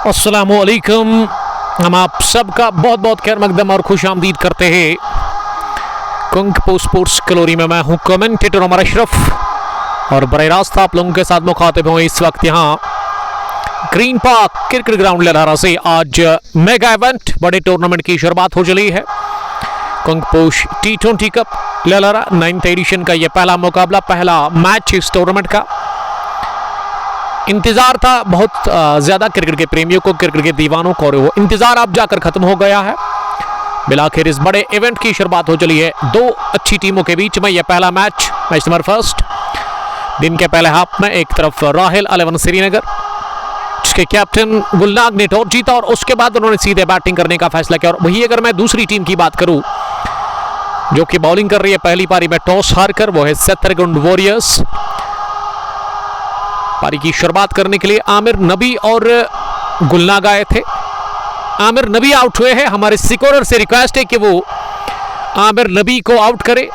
अस्सलामुअलैकुम। हम आप सबका बहुत बहुत खैर मकदम और खुश आमदीद करते हैं कुंग पो स्पोर्ट्स कलोरी में। मैं हूं कमेंटेटर उमर अशरफ और बराह रास्त आप लोगों के साथ मुखातिब हूं इस वक्त यहाँ green Park cricket ground Lalhara से। आज मेगा इवेंट बड़े टूर्नामेंट की शुरुआत हो चली है। कुंग पोश T20 cup Lalhara 9th addition का यह पहला मुकाबला, पहला मैच इस टूर्नामेंट का। इंतजार था बहुत ज्यादा क्रिकेट के प्रेमियों को, क्रिकेट के दीवानों को, और वो इंतजार अब जाकर खत्म हो गया है। बिलाखिर इस बड़े इवेंट की शुरुआत हो चली है। दो अच्छी टीमों के बीच में यह पहला मैच नंबर फर्स्ट। दिन के पहले हाफ में एक तरफ राहिल 11 श्रीनगर, जिसके कैप्टन गुलनाग ने टॉस जीता और उसके बाद उन्होंने सीधे बैटिंग करने का फैसला किया। और वही अगर मैं दूसरी टीम की बात करूं जो कि बॉलिंग कर रही है पहली पारी में टॉस हारकर, वो है सेतरगुंड वॉरियर्स। पारी की शुरुआत करने के लिए आमिर नबी और गुलनाग आए थे। आमिर नबी आउट हुए हैं। हमारे स्कोरर से रिक्वेस्ट है कि वो आमिर नबी को आउट करे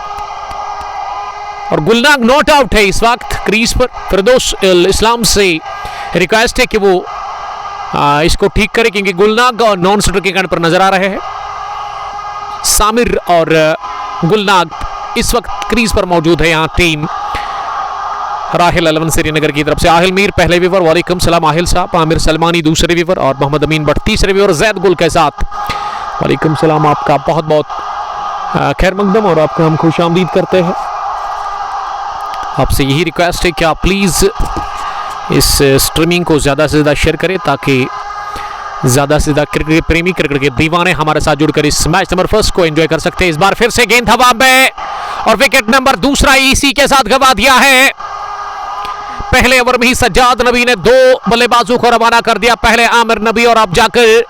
और गुलनाग नॉट आउट है इस वक्त क्रीज पर। फिरदौस इस्लाम से रिक्वेस्ट है कि वो इसको ठीक करे क्योंकि गुलनाग और नॉन स्ट्राइकर के पर नजर आ रहे हैं। सामिर और गुलनाग इस वक्त क्रीज पर मौजूद है। यहाँ टीम राहिल 11 श्रीनगर की तरफ से आहिल मीर पहले विवर, वालेकुम सलाम आहिल साहब। आमिर सलमानी दूसरे विवर और मोहम्मद अमीन भट्ट तीसरे विवर। जैद गुल के साथ वालेकुम सलाम, आपका बहुत बहुत खैर मकदम और आपका हम खुश आमदीद करते हैं। आपसे यही रिक्वेस्ट है कि आप प्लीज़ इस स्ट्रीमिंग को ज़्यादा से ज़्यादा शेयर करें ताकि ज़्यादा से ज़्यादा क्रिकेट प्रेमी, क्रिकेट के दीवाने हमारे साथ जुड़कर इस मैच नंबर फर्स्ट को एंजॉय कर सकते हैं। इस बार फिर से गेंद हवा में और विकेट नंबर दूसरा इसी के साथ गंवा दिया है। पहले ओवर में ही सज्जाद नबी ने दो बल्लेबाजों को रवाना कर दिया। पहले आमिर नबी और अब जाकर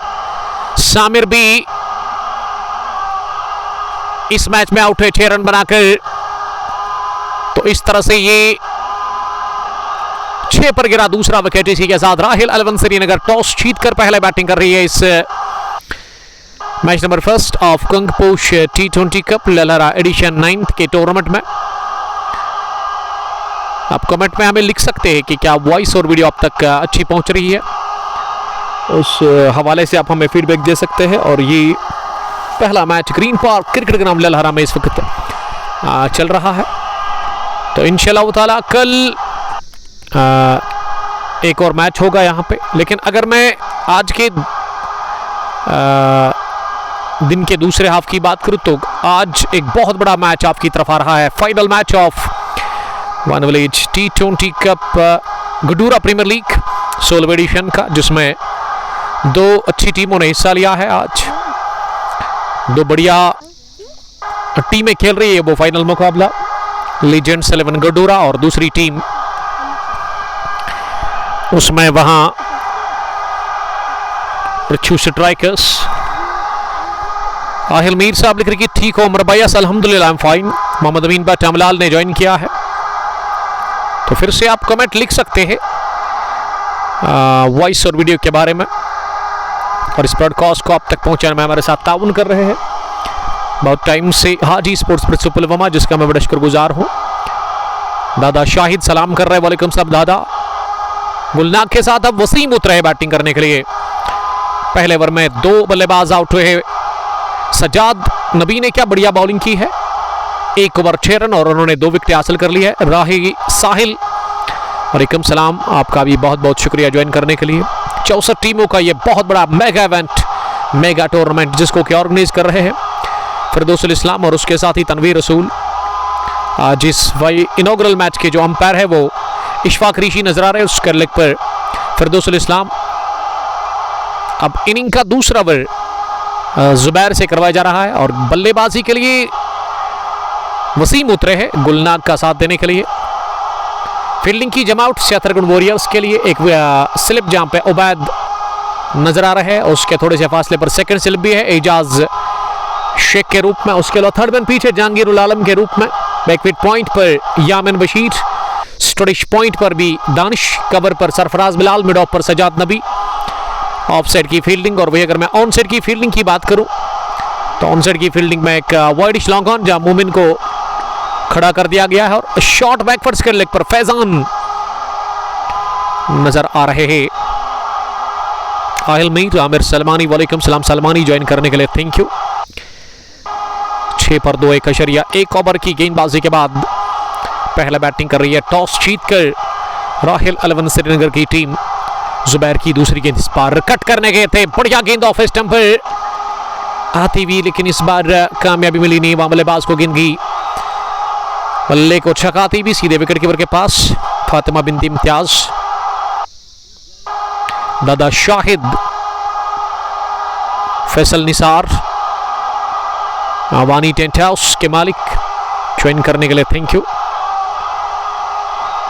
सामिर भी इस मैच में आउट है 6 रन बनाकर। तो इस तरह से ये 6 पर गिरा दूसरा विकेट। इसी के साथ राहिल 11 श्रीनगर टॉस जीतकर पहले बैटिंग कर रही है इस match number first of kung पोश T20 cup Lalhara edition 9th के टूर्नामेंट में। आप कमेंट में हमें लिख सकते हैं कि क्या वॉइस और वीडियो आप तक अच्छी पहुंच रही है, उस हवाले से आप हमें फीडबैक दे सकते हैं। और ये पहला match Green Park cricket ground Lalhara में इस वक्त चल रहा है। तो इंशाल्लाह ताला कल एक और मैच होगा यहाँ पे। लेकिन अगर मैं आज के दिन के दूसरे हाफ की बात करूँ तो आज एक बहुत बड़ा मैच आपकी तरफ आ रहा है। Final match of one village T20 cup Gadoora premier league 16th edition का, जिसमें दो अच्छी टीमों ने हिस्सा लिया है। आज दो बढ़िया टीमें खेल रही है वो फाइनल मुकाबला, लीजेंड्स 11 गडूरा और दूसरी टीम उसमें वहां प्रचू स्ट्राइकर्स। आहिल मीर साहब लिख रहे कि ठीक हो उमर भाई, अल्हम्दुलिल्लाह आई एम फाइन। मोहम्मद अमीन भट्ट अमलाल ने ज्वाइन किया है। तो फिर से आप कमेंट लिख सकते हैं वॉइस और वीडियो के बारे में, और इस ब्रॉडकास्ट को आप तक पहुंचाने में हमारे साथ ताउन कर रहे हैं बहुत टाइम से हाजी स्पोर्ट्स प्रेस पुलवामा, जिसका मैं बड़ा शुक्रगुजार हूं। दादा शाहिद सलाम कर रहे हैं, वालेकुम सब दादा। गुलनाग के साथ अब वसीम उतरे हैं बैटिंग करने के लिए। पहले ओवर में दो बल्लेबाज आउट हुए हैं। सज्जाद नबी ने क्या बढ़िया बॉलिंग की है, 1 ओवर 6 रन और उन्होंने 2 विकेट हासिल कर ली है। राही साहिल वालेकुम सलाम, आपका भी बहुत बहुत शुक्रिया ज्वाइन करने के लिए। 64 टीमों का ये बहुत बड़ा मेगा इवेंट, मेगा टूर्नामेंट जिसको कि ऑर्गेनाइज कर रहे हैं फिरदौस इस्लाम और उसके साथ ही तनवीर रसूल। आज इस इनॉग्रल मैच के जो अंपायर है वो इशफाक ऋषि नजर आ रहे हैं। उसके लेग पर फिरदौस इस्लाम। अब इनिंग का दूसरा ओवर जुबैर से करवाया जा रहा है और बल्लेबाजी के लिए वसीम उतरे हैं गुलनाग का साथ देने के लिए। फील्डिंग की जमावट सेतरगुंड वॉरियर्स के लिए एक स्लिप जहां पे उबैद नजर आ रहे हैं, उसके थोड़े से फासले पर सेकंड स्लिप भी है एजाज शेख के रूप में। उसके अलावा थर्ड मैन पीछे जहांगीर उल आलम के रूप में। बैकविट पॉइंट पर यामिन बशीर, स्टोरिश पॉइंट पर भी दानिश, कवर पर सरफराज बिलाल, मिड ऑफ पर सजाद नबी। ऑफ साइड की फील्डिंग, और वही अगर मैं ऑन साइड की फील्डिंग की बात करूं तो ऑन साइड की फील्डिंग में एक वाइडिश लॉन्ग ऑन जहां मोमिन को खड़ा कर दिया गया है और शॉर्ट बैकवर्ड्स के लेग पर फैजान नजर आ रहे हैं। आहिल मीर, आमिर सलमानी, वालेकुम सलाम सलमानी ज्वाइन करने के लिए थैंक यू। 6 पर 2 1 ओवर की गेंदबाजी के बाद पहला बैटिंग कर रही है टॉस जीतकर राहिल 11 श्रीनगर की टीम। जुबैर की दूसरी गेंद इस बार कट करने गए थे, बढ़िया गेंद ऑफ स्टंप पर आती हुई, लेकिन इस बार कामयाबी मिली नहीं। बल्लेबाज को गेंद की बल्ले को छकाती भी सीधे विकेट कीपर के पास। फातिमा बिनती इम्तियाज, दादा शाहिद, फैसल निसार, आवानी टेंट हाउस के मालिक ज्वाइन करने के लिए थैंक यू।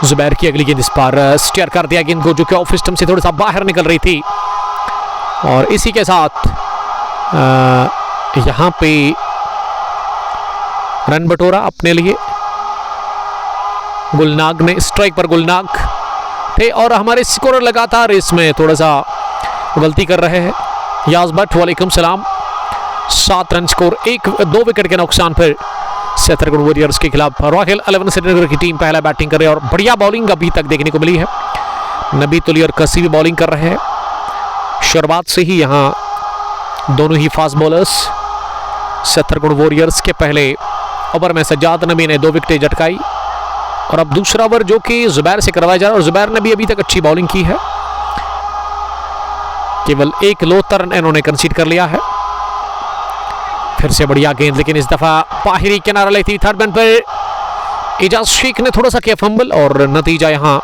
जुबैर की अगली गेंद इस बार स्टेयर कर दिया गेंद को, जो कि ऑफ स्टंप से थोड़ा सा बाहर निकल रही थी। और इसी के साथ यहां पे रन बटोरा अपने लिए। गुलनाग ने स्ट्राइक पर गुलनाग थे और हमारे स्कोरर लगातार इसमें थोड़ा सा गलती कर रहे हैं। याज भट्ट, वालेकुम सलाम। 7 रन स्कोर, 2 विकेट के नुकसान पर छत्तीसगढ़ वॉरियर्स के खिलाफ राहिल 11 श्रीनगर की टीम पहला बैटिंग कर रही है और बढ़िया बॉलिंग अभी तक देखने को मिली है। नबी तुली और कसी भी बॉलिंग कर रहे हैं। शुरुआत से ही यहाँ दोनों ही फास्ट बॉलर्स छत्तीसगढ़ वॉरियर्स के पहले ओवर में सज्जाद नबी ने 2 विकेटें झटकाई और अब दूसरा ओवर जो कि जुबैर से करवाया जा रहा है और जुबैर ने भी अभी तक अच्छी बॉलिंग की है। केवल 1 लौता रन इन्होंने कंसीड कर लिया है। फिर से बढ़िया गेंद, लेकिन इस दफा बाहरी किनारा लेती। थर्ड रन पर इजाज शेख ने थोड़ा सा किया फंबल और नतीजा यहां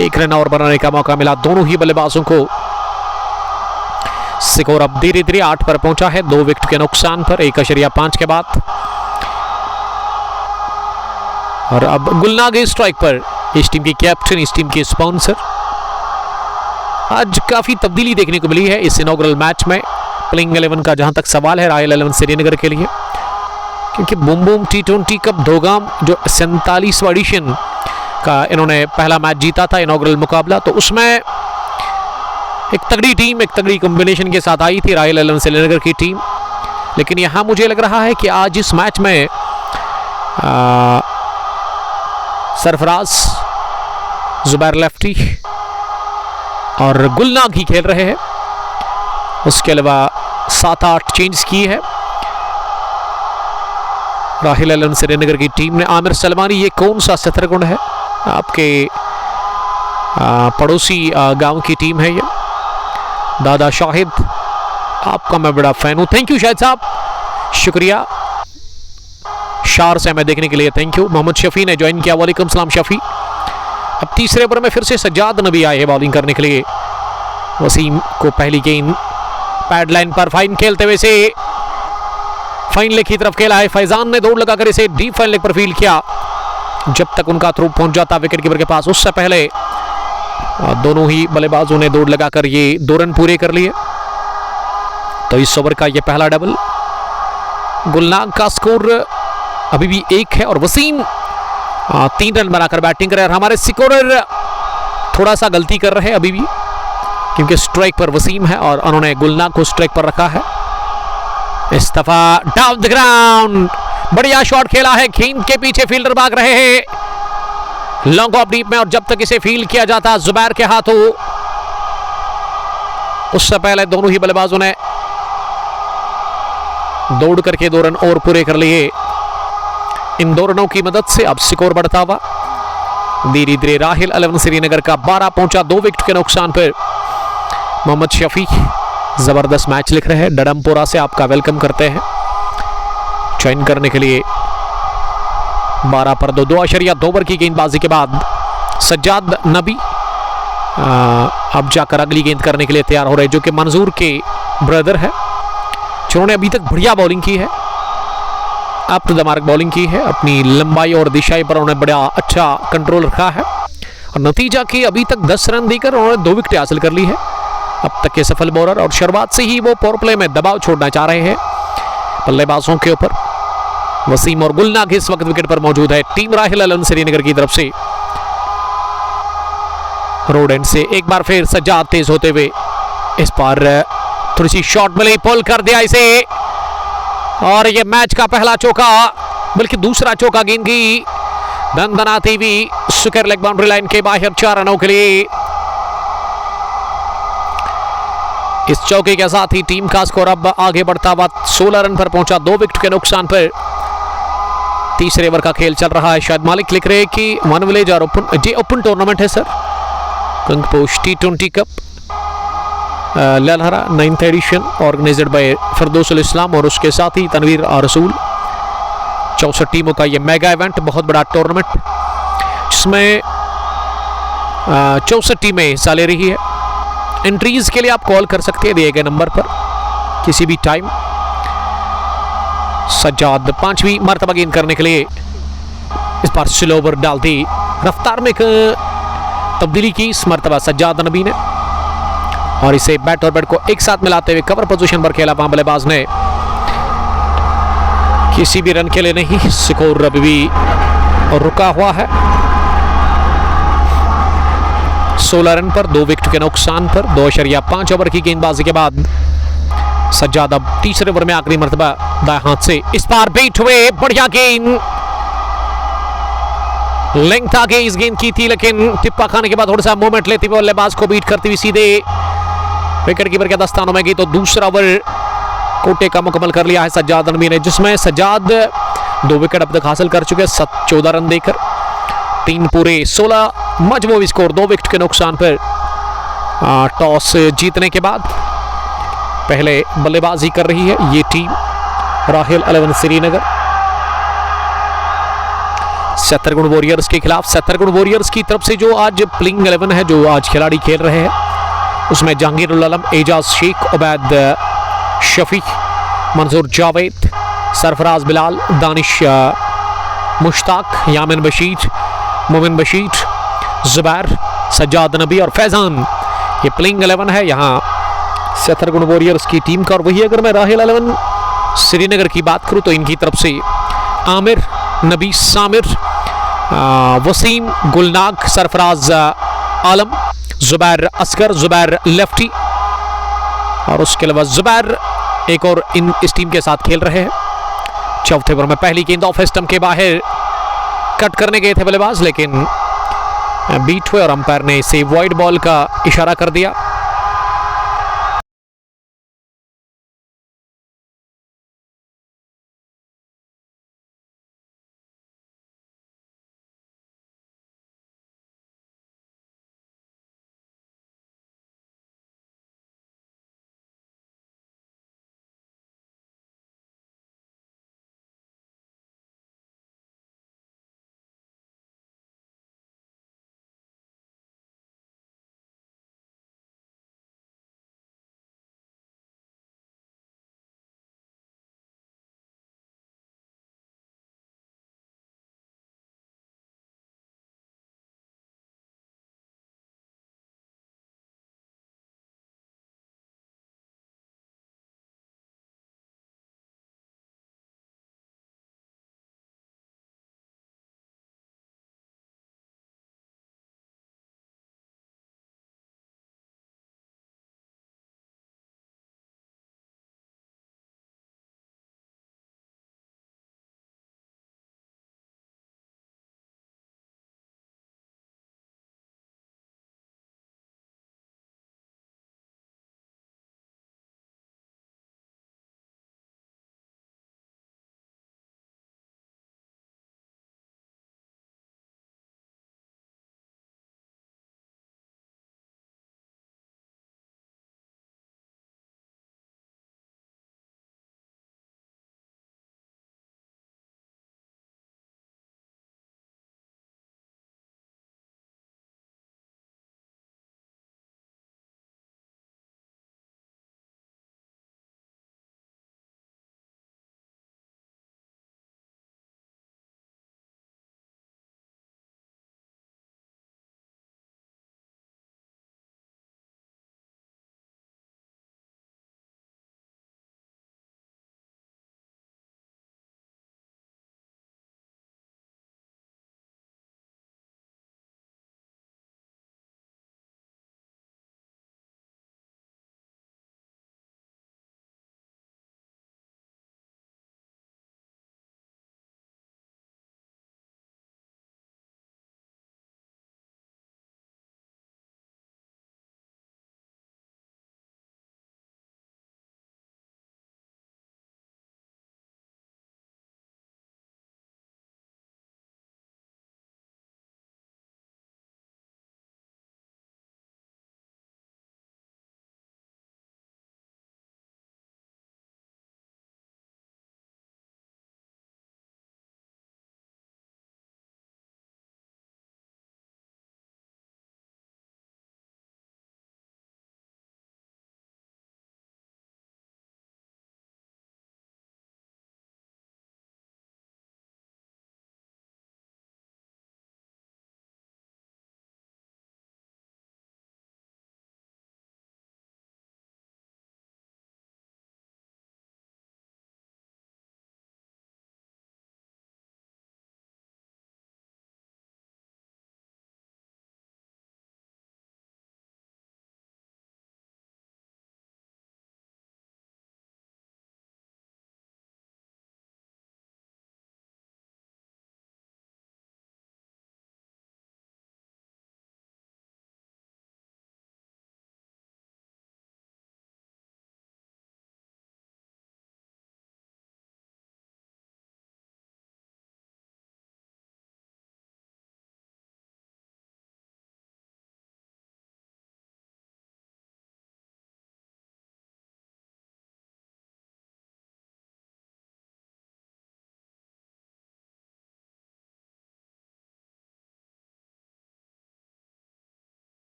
1 रन और बनाने का मौका मिला दोनों ही बल्लेबाजों को। स्कोर अब धीरे धीरे 8 पर पहुंचा है 2 विकेट के नुकसान पर 1.5 के बाद। और अब गुलनाग स्ट्राइक पर, इस टीम के कैप्टन, इस टीम के स्पॉन्सर। आज काफी तब्दीली देखने को मिली है इस इनॉग्रल मैच में। प्लेइंग 11 का जहां तक सवाल है राहिल 11 श्रीनगर के लिए, क्योंकि बूम बूम T20 कप धोगाम जो 47वां एडिशन का इन्होंने पहला मैच जीता था इनॉग्रल मुकाबला, तो उसमें एक तगड़ी टीम, एक तगड़ी कॉम्बिनेशन के साथ आई थी राहिल 11 श्रीनगर की टीम। लेकिन यहां मुझे लग रहा है कि आज इस मैच में सरफराज, जुबैर लेफ्टी और गुलनाग ही खेल रहे हैं। उसके अलावा 7-8 चेंज की है राहिल 11 श्रीनगर की टीम ने। आमिर सलमानी, ये कौन सा छत्तीसगढ़ है? आपके पड़ोसी गांव की टीम है ये। दादा शाहिद, आपका मैं बड़ा फैन हूं, थैंक यू शाहिद साहब, शुक्रिया। शार से हमें देखने के लिए थैंक यू। मोहम्मद शफी ने ज्वाइन किया, वालेकुम सलाम शफी। अब तीसरे ओवर में फिर से सज्जाद नबी आए हैं बॉलिंग करने के लिए। वसीम को पहली गेंद पैड लाइन पर फाइन खेलते हुए से फाइन लेग की तरफ खेला है। फैजान ने दौड़ लगाकर इसे डीप फाइन लेग पर फील्ड किया। जब तक उनका थ्रू पहुंच जाता विकेट कीपर के पास, उससे पहले दोनों ही बल्लेबाजों ने दौड़ लगाकर ये 2 रन पूरे कर लिए। तो इस ओवर का ये पहला डबल। गुलनाग का स्कोर अभी भी 1 है और वसीम 3 रन बनाकर बैटिंग कर रहे हैं। हमारे स्कोरर थोड़ा सा गलती कर रहे हैं अभी भी, क्योंकि स्ट्राइक पर वसीम है और उन्होंने गुलनाग को स्ट्राइक पर रखा है। इस दफा डाउन द ग्राउंड, बढ़िया शॉट खेला है, गेंद के पीछे फील्डर भाग रहे हैं लॉन्ग ऑफ डीप में, और जब तक इसे फील्ड किया जाता जुबैर के हाथों, उससे पहले दोनों ही बल्लेबाजों ने दौड़ करके 2 रन और पूरे कर लिए। इन 2 रनों की मदद से अब स्कोर बढ़ता हुआ धीरे धीरे राहिल 11 श्रीनगर का 12 पहुंचा 2 विकेट के नुकसान पर। मोहम्मद शफी जबरदस्त मैच लिख रहे हैं, डडमपोरा से आपका वेलकम करते हैं ज्वाइन करने के लिए। 12 पर 2 2.2 ओवर की गेंदबाजी के बाद सज्जाद नबी अब जाकर अगली गेंद करने के लिए तैयार हो रहे, जो कि मंजूर के ब्रदर है, जिन्होंने अभी तक बढ़िया बॉलिंग की है, up to the mark bowling की है। अपनी लंबाई और दिशाई पर उन्होंने बड़ा अच्छा कंट्रोल रखा है और नतीजा कि अभी तक 10 रन देकर उन्होंने 2 विकेट हासिल कर ली है अब तक के सफल बॉलर। और शुरुआत से ही वो पावर प्ले में दबाव छोड़ना चाह रहे हैं बल्लेबाजों के ऊपर। वसीम और गुलनाग इस वक्त विकेट पर मौजूद है टीम राहिल 11 श्रीनगर की तरफ से। रोड एंड से एक बार फिर सज्जाद तेज होते हुए, इस बार थोड़ी सी शॉट मिली, पुल कर दिया इसे, और ये मैच का पहला चौका, बल्कि दूसरा चौका गेंद की दनदनाती हुई सुकर लेग बाउंड्री लाइन के बाहर 4 रनों के लिए। इस चौके के साथ ही टीम का स्कोर अब आगे बढ़ता हुआ 16 रन पर पहुंचा, 2 विकेट के नुकसान पर। तीसरे ओवर का खेल चल रहा है। शायद मालिक लिख रहे हैं कि वन विलेज और ओपन टूर्नामेंट है sir, Kangposh T20 cup Lalhara 9th edition, organised by Fardousul Islam और उसके साथ ही तनवीर और रसूल। 64 टीमों का यह मेगा इवेंट, बहुत बड़ा टूर्नामेंट, जिसमें 64 टीमें हिस्सा ले रही है। एंट्रीज के लिए आप कॉल कर सकते हैं दिए गए नंबर पर किसी भी टाइम। सज्जाद 5वीं मरतबा गेंद करने के लिए इस बार स्लो ओवर डाल दी, रफ्तार में एक तब्दीली की इस मरतबा सज्जाद नबी ने, और इसे बैट और बैट को एक साथ मिलाते हुए कवर पोजीशन पर खेला। वहां बल्लेबाज ने किसी भी रन के लिए नहीं, स्कोर अभी भी रुका हुआ है 16 रन पर, 2 विकेट के नुकसान पर। 2.5 ओवर की गेंदबाजी के बाद सज्जाद अब तीसरे ओवर में आखिरी मरतबा दाएं हाथ से इस बार बीट हुए, बढ़िया गेंद, लेंथ आगे इस गेंद की थी, लेकिन टिप्पा खाने के बाद थोड़ा सा मूवमेंट लेती हुई बल्लेबाज को बीट करती हुई सीधे विकेट कीपर के दस्तानों में गई। तो दूसरा ओवर कोटे का मुकम्मल कर लिया है सज्जाद नबी ने, जिसमें सज्जाद 2 विकेट अब तक हासिल कर चुके हैं 14 रन देकर। 3 पूरे 16 मजमूई स्कोर, 2 विकेट के नुकसान पर। टॉस जीतने के बाद पहले बल्लेबाजी कर रही है ये टीम राहिल 11 श्रीनगर, 70 गुण वॉरियर्स के खिलाफ। 70 गुण वॉरियर्स की तरफ से जो आज प्लेइंग 11 है, जो आज खिलाड़ी खेल रहे हैं, उसमें जहांगीर उल आलम, एजाज शेख, उबैद शफी, मंजूर जावेद, सरफराज बिलाल, दानिश मुश्ताक, यामिन बशीर, मोमिन बशीर, जुबैर, सज्जाद नबी और फैजान, ये प्लेइंग 11 है यहाँ 70 गुण वॉरियर्स की टीम का। और वही अगर मैं राहिल 11 श्रीनगर की बात करूँ तो इनकी तरफ से आमिर, नबी सामिर, वसीम, गुलनाग, सरफराज आलम, जुबैर असगर, जुबैर लेफ्टी, और उसके अलावा जुबैर एक और इस टीम के साथ खेल रहे हैं। चौथे ओवर में पहली गेंद ऑफ स्टंप के बाहर कट करने गए थे बल्लेबाज, लेकिन बीट हुए और अंपायर ने इसे वाइड बॉल का इशारा कर दिया।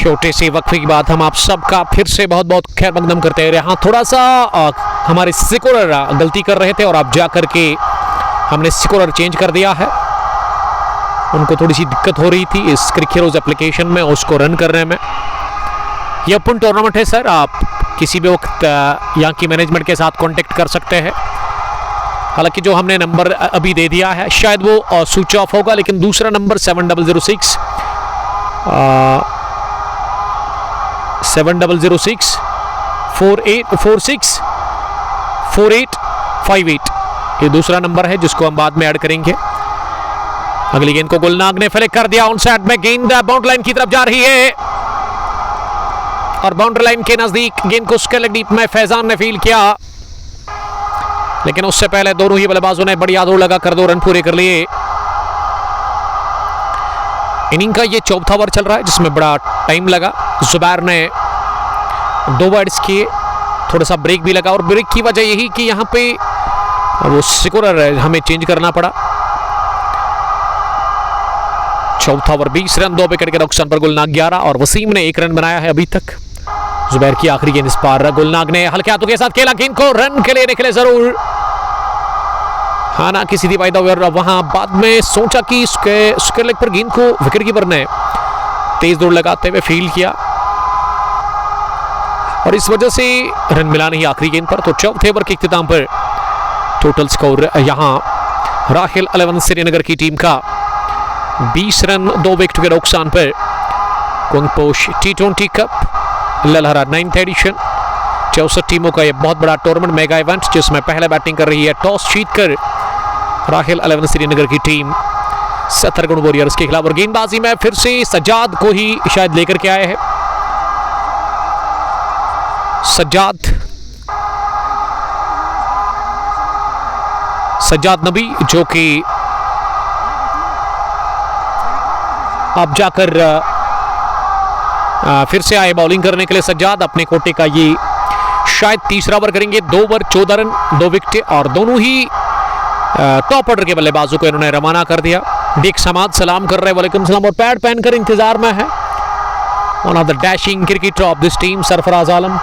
छोटे से वक्फे के बाद हम आप सबका फिर से बहुत बहुत खैर मकदम करते हैं। यहाँ थोड़ा सा हमारे स्कोरर गलती कर रहे थे और अब जा करके हमने स्कोरर चेंज कर दिया है। उनको थोड़ी सी दिक्कत हो रही थी इस क्रिक हीरोज एप्लीकेशन में उसको रन करने में। यह ओपन टूर्नामेंट है सर, आप किसी भी वक्त यहाँ की मैनेजमेंट के साथ कांटेक्ट कर सकते हैं। हालांकि जो हमने नंबर अभी दे दिया है शायद वो स्विच ऑफ होगा, लेकिन दूसरा नंबर 7006 7006 4846 4858 ये दूसरा नंबर है जिसको हम बाद में ऐड करेंगे। अगली गेंद को गुलनाग ने फ्लिक कर दिया, ऑन साइड में गेंद बाउंड्री लाइन की तरफ जा रही है और बाउंड्री लाइन के नजदीक गेंद को उसके लेग डीप में फैजान ने फील किया, लेकिन उससे पहले दोनों ही बल्लेबाजों ने बढ़िया दौड़ लगाकर 2 रन पूरे कर लिए। इनिंग का ये चौथा ओवर चल रहा है जिसमें बड़ा टाइम लगा। जुबैर ने 2 वाइड्स किए, थोड़ा सा ब्रेक भी लगा और ब्रेक की वजह यही कि यहाँ पे वो स्कोरर हमें चेंज करना पड़ा। चौथा ओवर 20 रन 2 विकेट के नुकसान पर गुलनाग 11 और वसीम ने 1 रन बनाया है अभी तक। जुबैर की आखिरी गेंद इस पार, गुलनाग ने हल्के हाथों के साथ खेला, गेंद को रन के लिए निकले जरूर, हाँ ना किसी फायदा हुआ। वहां बाद में सोचा कि उसके लेग पर गेंद को विकेट कीपर ने तेज दौड़ लगाते हुए फील्ड किया और इस वजह से रन मिला नहीं आखिरी गेंद पर। तो चौथे ओवर के इख्तिताम पर टोटल स्कोर यहां राहिल 11 श्रीनगर की टीम का 20 रन 2 विकेट के नुकसान पर। कुंगपोश T20 cup Lalhara 9th addition, 64 टीमों का यह बहुत बड़ा टूर्नामेंट मेगा इवेंट जिसमें पहले बैटिंग कर रही है टॉस जीतकर राहिल 11 श्रीनगर की टीम सतरगुण वॉरियर्स के खिलाफ। और गेंदबाजी में फिर से सज्जाद को ही शायद लेकर के आए हैं। सज्जाद नबी जो कि अब जाकर फिर से आए बॉलिंग करने के लिए। सज्जाद अपने कोटे का ये शायद तीसरा ओवर करेंगे। 2 ओवर 14 रन 2 विकेट और दोनों ही टॉप ऑर्डर के बल्लेबाजों को इन्होंने रवाना कर दिया। देख समाज सलाम कर रहे हैं, वालेकुम सलाम, और पैड पहनकर इंतजार में है one of the dashing cricketer of this team Sarfaraz Alam,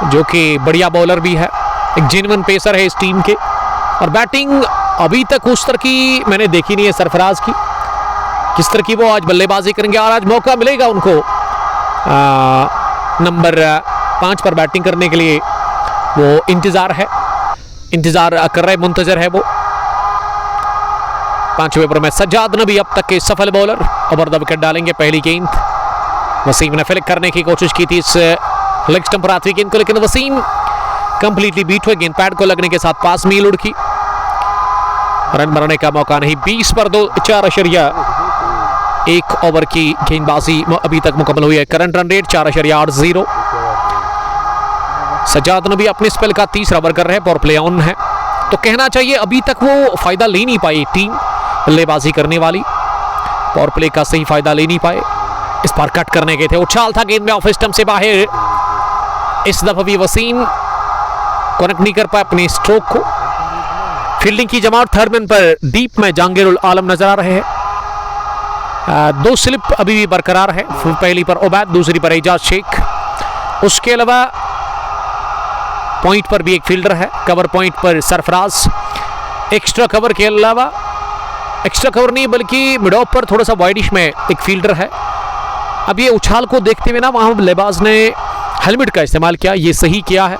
जो कि बढ़िया बॉलर भी है, एक जेन्युइन पेसर है इस टीम के। और बैटिंग अभी तक उस तरह की मैंने देखी नहीं है सरफराज की, किस तरह की वो आज बल्लेबाजी करेंगे और आज मौका मिलेगा उनको नंबर 5 पर बैटिंग करने के लिए। वो इंतजार कर रहे, मुंतजर है वो। 5वें ओवर में सज्जाद नबी अब तक के सफल बॉलर ओवर द विकेट डालेंगे। पहली गेंद वसीम ने फ्लिक करने की कोशिश की थी इस लेग स्टंप पर आती गेंद को, लेकिन वसीम कंप्लीटली बीट हुए, गेंद पैड को लगने के साथ पास मील उड़की, रन बनाने का मौका नहीं। 20 पर 2 4.1 ओवर की गेंदबाजी अभी तक मुकम्मल हुई है। Current run rate 4.80। सज्जाद नबी अपने स्पेल का तीसरा ओवर कर रहे हैं, पावर प्ले ऑन है, तो कहना चाहिए अभी तक वो फायदा ले नहीं पाई टीम बल्लेबाजी करने वाली, पावर प्ले का सही फायदा ले नहीं पाए। इस बार कट करने गए थे, उछाल था गेंद में ऑफ स्टंप से बाहर। इस दफा भी वसीम कनेक्ट नहीं कर पाए अपने स्ट्रोक को। फील्डिंग की जमात थर्डमैन पर डीप में जहांगीरुल आलम नजर आ रहे हैं। 2 स्लिप अभी भी बरकरार है, पहली पर उबैद, दूसरी पर एजाज शेख। उसके अलावा पॉइंट पर भी एक फील्डर है, कवर पॉइंट पर सरफराज। एक्स्ट्रा कवर के अलावा, एक्स्ट्रा कवर नहीं बल्कि मिड ऑफ पर थोड़ा सा वाइडिश में एक फील्डर है। अब ये उछाल को देखते हुए ना वहां बल्लेबाज ने हेलमेट का इस्तेमाल किया, ये सही किया है।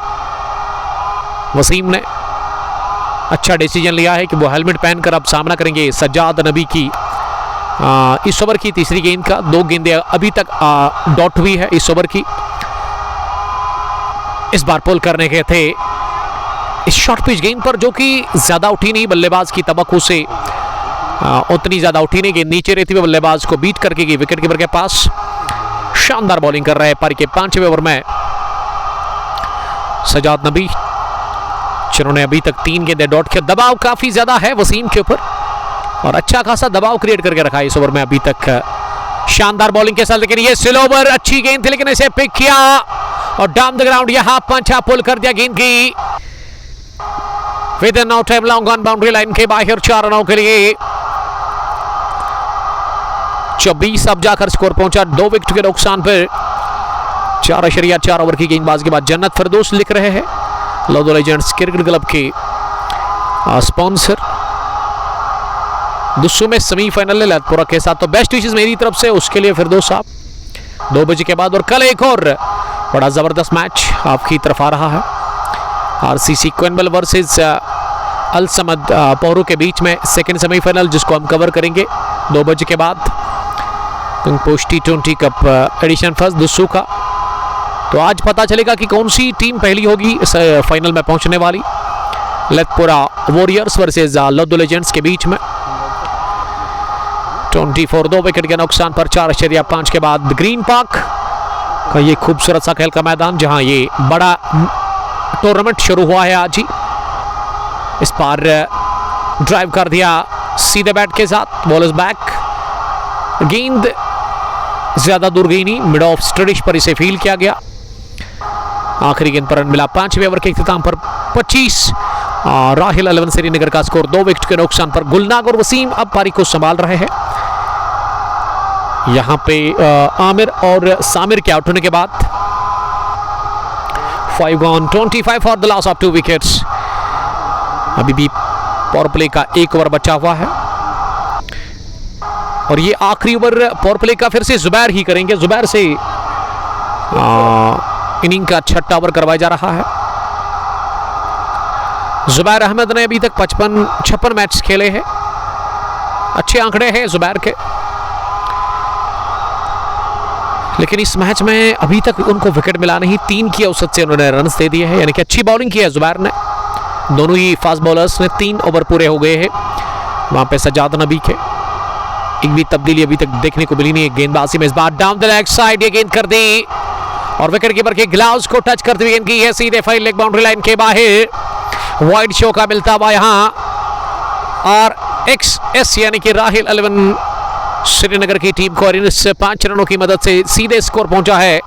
वसीम ने अच्छा डिसीजन लिया है कि वो हेलमेट पहनकर अब सामना करेंगे सज्जाद नबी की इस ओवर की तीसरी गेंद का। 2 गेंदें अभी तक डॉट हुई है इस ओवर की। इस बार पुल करने के थे इस शॉर्ट पिच गेंद पर, जो कि ज्यादा उठी नहीं, बल्लेबाज की तवक्कुओं से उतनी ज्यादा उठी नहीं। गेंद नीचे रहती हुई बल्लेबाज को बीट करके गई विकेट कीपर के पास। शानदार बॉलिंग कर रहे हैं पारी के 5वें ओवर में सज्जाद नबी, जिन्होंने अभी तक 3 गेंदें डॉट किया। दबाव काफी ज्यादा है वसीम के ऊपर और अच्छा खासा दबाव क्रिएट करके रखा है इस ओवर में अभी तक। शानदार बॉलिंग के साथ, लेकिन ये स्लो ओवर, अच्छी गेंद थी लेकिन इसे पिक किया और डाउन द ग्राउंड यहां पंचा पुल कर दिया गेंद की। With no time long on boundary line के बाहर 4 रनों के लिए 24 अब जाकर स्कोर पहुंचा 2 विकेट के नुकसान पर। 4.4 ओवर की गेंदबाजी के बाद जन्नत फिरदौस लिख रहे हैं लौदो लेजेंड्स क्रिकेट क्लब के स्पॉन्सर। दुस्सू में सेमीफाइनल ललितपुरा के साथ, तो बेस्ट विशेस मेरी तरफ से उसके लिए फिरदौस साहब। 2 बजे के बाद और कल एक और बड़ा जबरदस्त मैच आपकी तरफ आ रहा है। आरसीसी क्वेनबल वर्सेस अल समद पोरू के बीच में सेकंड सेमीफाइनल, जिसको हम कवर करेंगे 2 बजे के बाद। Post T20 cup edition first दुस्सू का, तो आज पता चलेगा कि कौन सी टीम पहली होगी इस फाइनल में पहुंचने वाली। ललितपुरा वॉरियर्स वर्सेस लौदो लेजेंड्स के बीच में 24 2 विकेट के नुकसान पर 4.5 के बाद ग्रीन पार्क का ये खूबसूरत सा खेल का मैदान, जहां ये बड़ा टूर्नामेंट शुरू हुआ है आज ही। इस बार ड्राइव कर दिया सीधे बैट के साथ, बॉलर्स बैक, गेंद ज्यादा दूर गई नहीं, मिड ऑफ स्ट्रेडिश पर इसे फील किया गया। आखिरी गेंद पर रन मिला 5वें ओवर के इख्तिताम पर 25। राहिल 11 श्रीनगर का स्कोर 2 विकेट के नुकसान पर। गुलनाग और वसीम अब पारी को संभाल रहे हैं। यहां पे आमिर और सामिर के आउट होने के बाद 5 gone 25 for the loss of 2 wickets. अभी भी पावर प्ले का 1 ओवर बचा हुआ है और ये आखिरी ओवर पावर प्ले का फिर से जुबैर ही करेंगे। जुबैर से इनिंग का 6वां ओवर करवाया जा रहा है। जुबैर अहमद ने अभी तक 56 मैच खेले हैं, अच्छे आंकड़े हैं जुबैर के, लेकिन इस मैच में अभी तक उनको विकेट मिला नहीं। 3 की औसत से उन्होंने रन दे दिए हैं, यानी कि अच्छी बॉलिंग की है जुबैर ने। दोनों ही फास्ट बॉलर्स ने 3 ओवर पूरे हो गए हैं। वहां पे सजाद नबी के एक भी तब्दीली अभी तक देखने को मिली नहीं है गेंदबाजी में। इस बार डाउन द लेग साइड ये गेंद कर दी और विकेट कीपर के ग्लव्स को टच करते हुए गेंद की है सीधे फाइल लेग बाउंड्री लाइन के बाहर। वाइड शो का मिलता हुआ यहां और XS यानी कि राहिल 11 श्रीनगर की टीम को, और इस 5 रनों की मदद से सीधे स्कोर पहुंचा है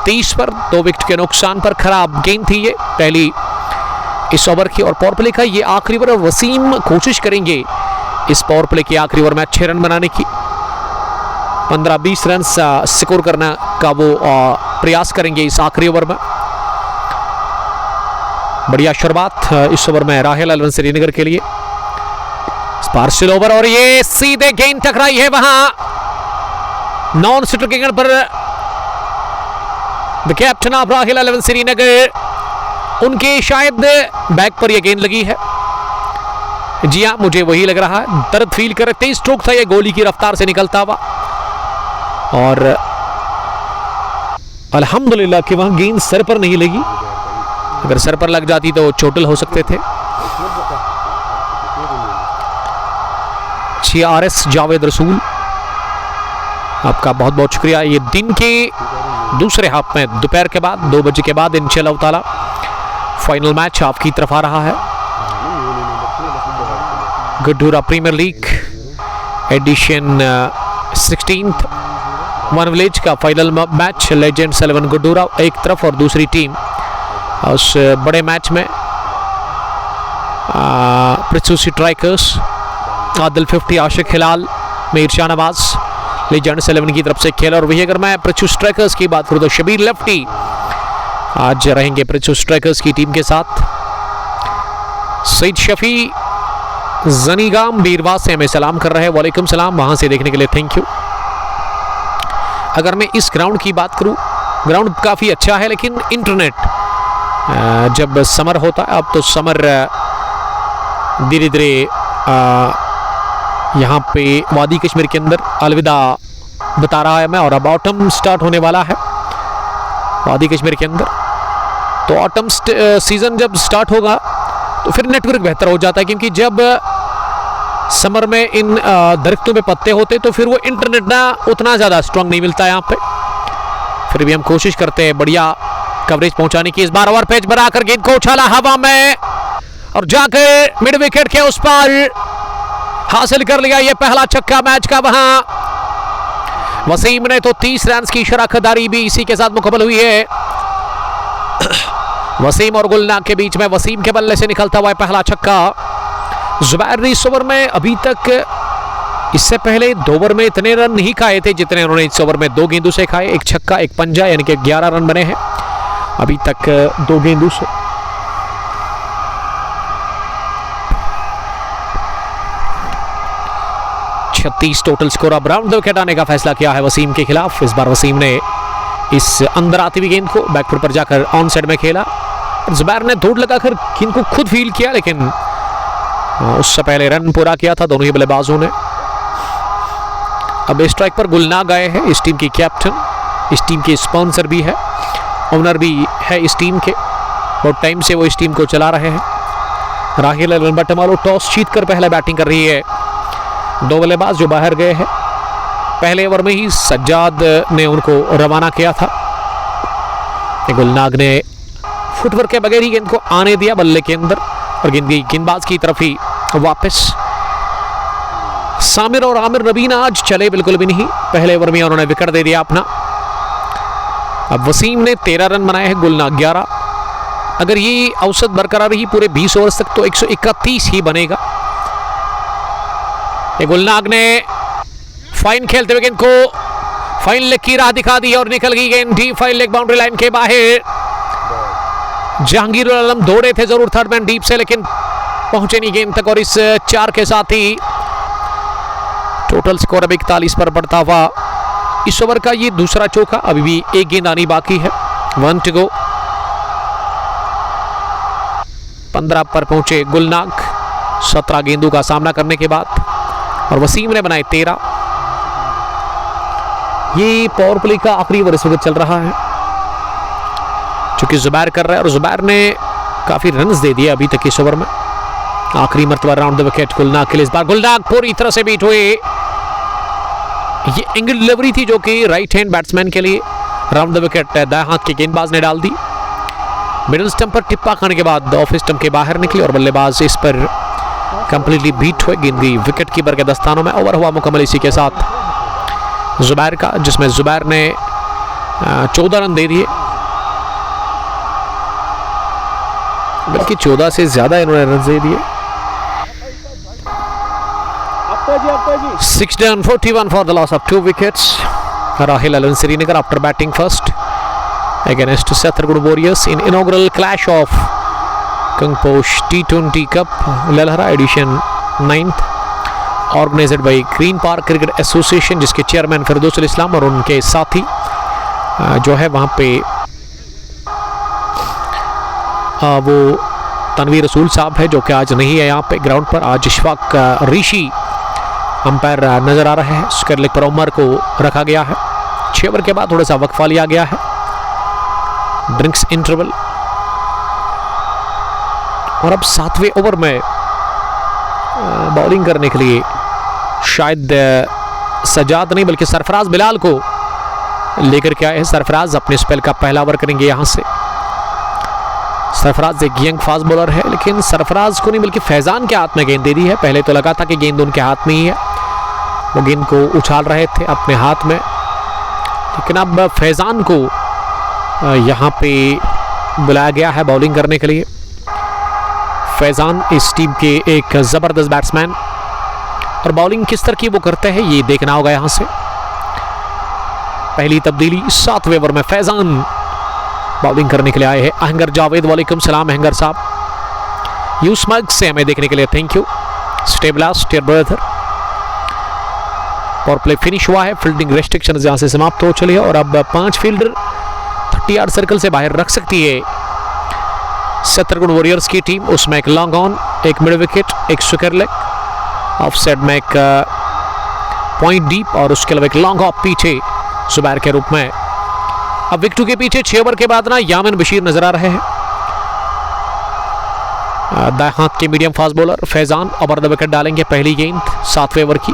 30 पर। 2 विकेट के नुकसान पर खराब गेंद थी ये पहली इस ओवर की, और पावर प्ले का ये आखिरी ओवर। वसीम कोशिश करेंगे इस पावर प्ले के आखिरी ओवर में अच्छे रन बनाने की, 15-20 रन स्कोर करने का वो प्रयास करेंगे इस आखिरी ओवर में। बढ़िया शुरुआत इस ओवर में राहिल 11 श्रीनगर के लिए। स्पार्शल ओवर और ये सीधे गेंद टकराई है वहां नॉन स्ट्राइकिंग पर। The captain of Rahil 11 Srinagar, उनके शायद बैक पर यह गेंद लगी है। जी हाँ, मुझे वही लग रहा है। दर्द फील कर, 23 स्ट्रोक था ये गोली की रफ्तार से निकलता हुआ, और अल्हम्दुलिल्लाह कि वहां गेंद सर पर नहीं लगी। अगर सर पर लग जाती तो चोटिल हो सकते थे। RS जावेद रसूल, आपका बहुत बहुत शुक्रिया। ये दिन के दूसरे हाफ में दोपहर के बाद 2 बजे के बाद इंशाअल्लाह ताला फाइनल मैच आपकी तरफ आ रहा है। Gadoora premier league edition 16th one village का फाइनल मैच। लेजेंड्स 11 गड्ढूरा एक तरफ और दूसरी टीम उस बड़े मैच में पृथ्वी स्ट्राइकर्स, आदिल 50, आशिक हिलाल, मीर शाहनवाज लेजेंड्स 11 की तरफ से खेल। और वही अगर मैं पृथ्वी स्ट्राइकर्स की बात करूं तो शबीर लेफ्टी आज रहेंगे पृथ्वी स्ट्राइकर्स की टीम के साथ। सईद शफी जनीगाम बीरवा से हमें सलाम कर रहे हैं, वालेकुम सलाम, वहां से देखने के लिए थैंक यू। अगर मैं इस ग्राउंड की बात करूं, ग्राउंड काफ़ी अच्छा है, लेकिन इंटरनेट जब समर होता है, अब तो समर धीरे धीरे यहाँ पे वादी कश्मीर के अंदर अलविदा बता रहा है मैं, और अब ऑटम स्टार्ट होने वाला है वादी कश्मीर के अंदर। तो ऑटम सीज़न जब स्टार्ट होगा तो फिर नेटवर्क बेहतर हो जाता है, क्योंकि जब समर में इन दरख्तों पे पत्ते होते तो फिर वो इंटरनेट ना उतना ज़्यादा स्ट्रांग नहीं मिलता है यहाँ पे। फिर भी हम कोशिश करते हैं बढ़िया कवरेज पहुंचाने की। इस बार ओवर पेज बनाकर गेंद को उछाला हवा में और जाकर मिड विकेट के उस पर हासिल कर लिया ये पहला छक्का मैच का। वहां वसीम ने तो 30 रन की शराकतदारी भी इसी के साथ मुकम्मल हुई है। वसीम और गुलनाग के बीच में वसीम के बल्ले से निकलता हुआ पहला छक्का। जुबैर इस ओवर में अभी तक इससे पहले 2 ओवर में इतने रन नहीं खाए थे जितने उन्होंने इस ओवर में 2 गेंदों से खाए, एक छक्का एक पंजा, यानी कि 11 रन बने हैं अभी तक 2 गेंदों से। छत्तीस टोटल स्कोर। अब राउंड द विकेट आने का फैसला किया है वसीम के खिलाफ। इस बार वसीम ने इस अंदर आती हुई गेंद को बैकफुट पर जाकर ऑन साइड में खेला। जुबैर ने दौड़ लगाकर गेंद को खुद फील्ड किया, लेकिन उससे पहले रन पूरा किया था दोनों ही बल्लेबाजों ने। अब स्ट्राइक पर गुलनाग आए हैं, इस टीम की कैप्टन, इस टीम के स्पॉन्सर भी है, ओनर भी है इस टीम के, बहुत टाइम से वो इस टीम को चला रहे हैं। राहिल अलबटमालो टॉस जीतकर पहले बैटिंग कर रही है। 2 बल्लेबाज जो बाहर गए हैं, पहले ओवर में ही सज्जाद ने उनको रवाना किया था। गुलनाग ने फुटवर्क के बगैर ही गेंद को आने दिया बल्ले के अंदर और गेंद गई गेंदबाज की तरफ ही वापस। सामिर और आमिर रबीना आज चले बिल्कुल भी नहीं, पहले ओवर में उन्होंने विकेट दे दिया अपना। अब वसीम ने 13 रन बनाए हैं, गुलनाग 11। अगर ये औसत बरकरार रही पूरे 20 ओवर तक तो 131 ही बनेगा। गुलनाग ने फाइन खेलते हुए गेंद को फाइन लेग की राह दिखा दी और निकल गई गेंद deep fine leg boundary line के बाहर। जहांगीर आलम दौड़े थे जरूर थर्ड मैन डीप से, लेकिन पहुंचे नहीं गेंद तक और इस 4 के साथ ही टोटल स्कोर अब 41 पर बढ़ता हुआ। इस ओवर का ये दूसरा चौका, अभी भी एक गेंद आनी बाकी है, 1 टू गो। 15 पर पहुंचे गुलनाग 17 गेंदों का सामना करने के बाद, और वसीम ने बनाए 13। ये पावर प्ले का आखिरी ओवर इस वक्त चल रहा है, चूंकि जुबैर कर रहा है और जुबैर ने काफी रन्स दे दिए अभी तक इस ओवर में। आखिरी मर्तबा राउंड द विकेट गुलनाग के लिए। इस बार गुलनाग पूरी तरह से बीट हुए। ये एंगल डिलीवरी थी जो कि राइट हैंड बैट्समैन के लिए। राउंड द विकेट दाएं हाथ के गेंदबाज ने डाल दी। मिडिल स्टंप पर टिप्पा खाने के बाद ऑफ स्टंप के बाहर निकली और बल्लेबाज इस पर कंप्लीटली बीट हुए। गेंद गई विकेट कीपर के दस्तानों में। ओवर हुआ मुकम्मल इसी के साथ जुबैर का, जिसमें जुबैर ने 14 रन दे दिए, बल्कि 14 से ज्यादा इन्होंने रन दे दिए। 6 down 41 for the loss of 2 wickets. Rahil Alvin Srinagar after batting first against Satharguru Warriors in inaugural clash of Kangposh T20 Cup Lalhara edition 9th, organized by Green Park Cricket Association, जिसके chairman फिरदौसुल इस्लाम और उनके साथी जो है वहाँ पे वो तनवीर रसूल साहब है, जो कि आज नहीं है यहाँ पे ग्राउंड पर। आज इशफाक ऋषि अंपायर नजर आ रहे हैं। स्क्वायर लेग पर उमर को रखा गया है। 6 ओवर के बाद थोड़ा सा वक्फा लिया गया है, ड्रिंक्स इंटरवल। और अब 7वें ओवर में बॉलिंग करने के लिए शायद सजाद नहीं बल्कि सरफराज बिलाल को लेकर के आए हैं। सरफराज अपने स्पेल का पहला ओवर करेंगे यहाँ से। सरफराज एक यंग फास्ट बॉलर है, लेकिन सरफराज को नहीं बल्कि फैजान के हाथ में गेंद दे दी है। पहले तो लगा था कि गेंद उनके हाथ में ही है, वो गेंद को उछाल रहे थे अपने हाथ में, लेकिन अब फैजान को यहाँ पे बुलाया गया है बॉलिंग करने के लिए। फैजान इस टीम के एक ज़बरदस्त बैट्समैन, और बॉलिंग किस तरह की वो करते हैं ये देखना होगा यहाँ से। पहली तब्दीली 7वें ओवर में फैजान बॉलिंग करने के लिए आए हैं। अहंगर जावेद, वालेकुम सलाम अहंगर साहब। यू स्मग से हमें देखने के लिए थैंक यू। स्टेबलास्ट डियर ब्रदर। और प्ले फिनिश हुआ है, फील्डिंग रेस्ट्रिक्शन यहाँ से समाप्त हो चली है, और अब 5 फील्डर 30 यार्ड सर्कल से बाहर रख सकती है सतरगुण वॉरियर्स की टीम। उसमें एक लॉन्ग ऑन, एक मिड विकेट, एक स्क्वायर लेग, ऑफ साइड में एक पॉइंट डीप, और उसके अलावा एक लॉन्ग ऑफ पीछे जुबैर के रूप में। अब विकेट के पीछे 6 ओवर के बाद ना यामिन बशीर नजर आ रहे हैं। दाएं हाथ के medium fast bowler Faizan over the wicket डालेंगे। पहली गेंद 7वें ओवर की,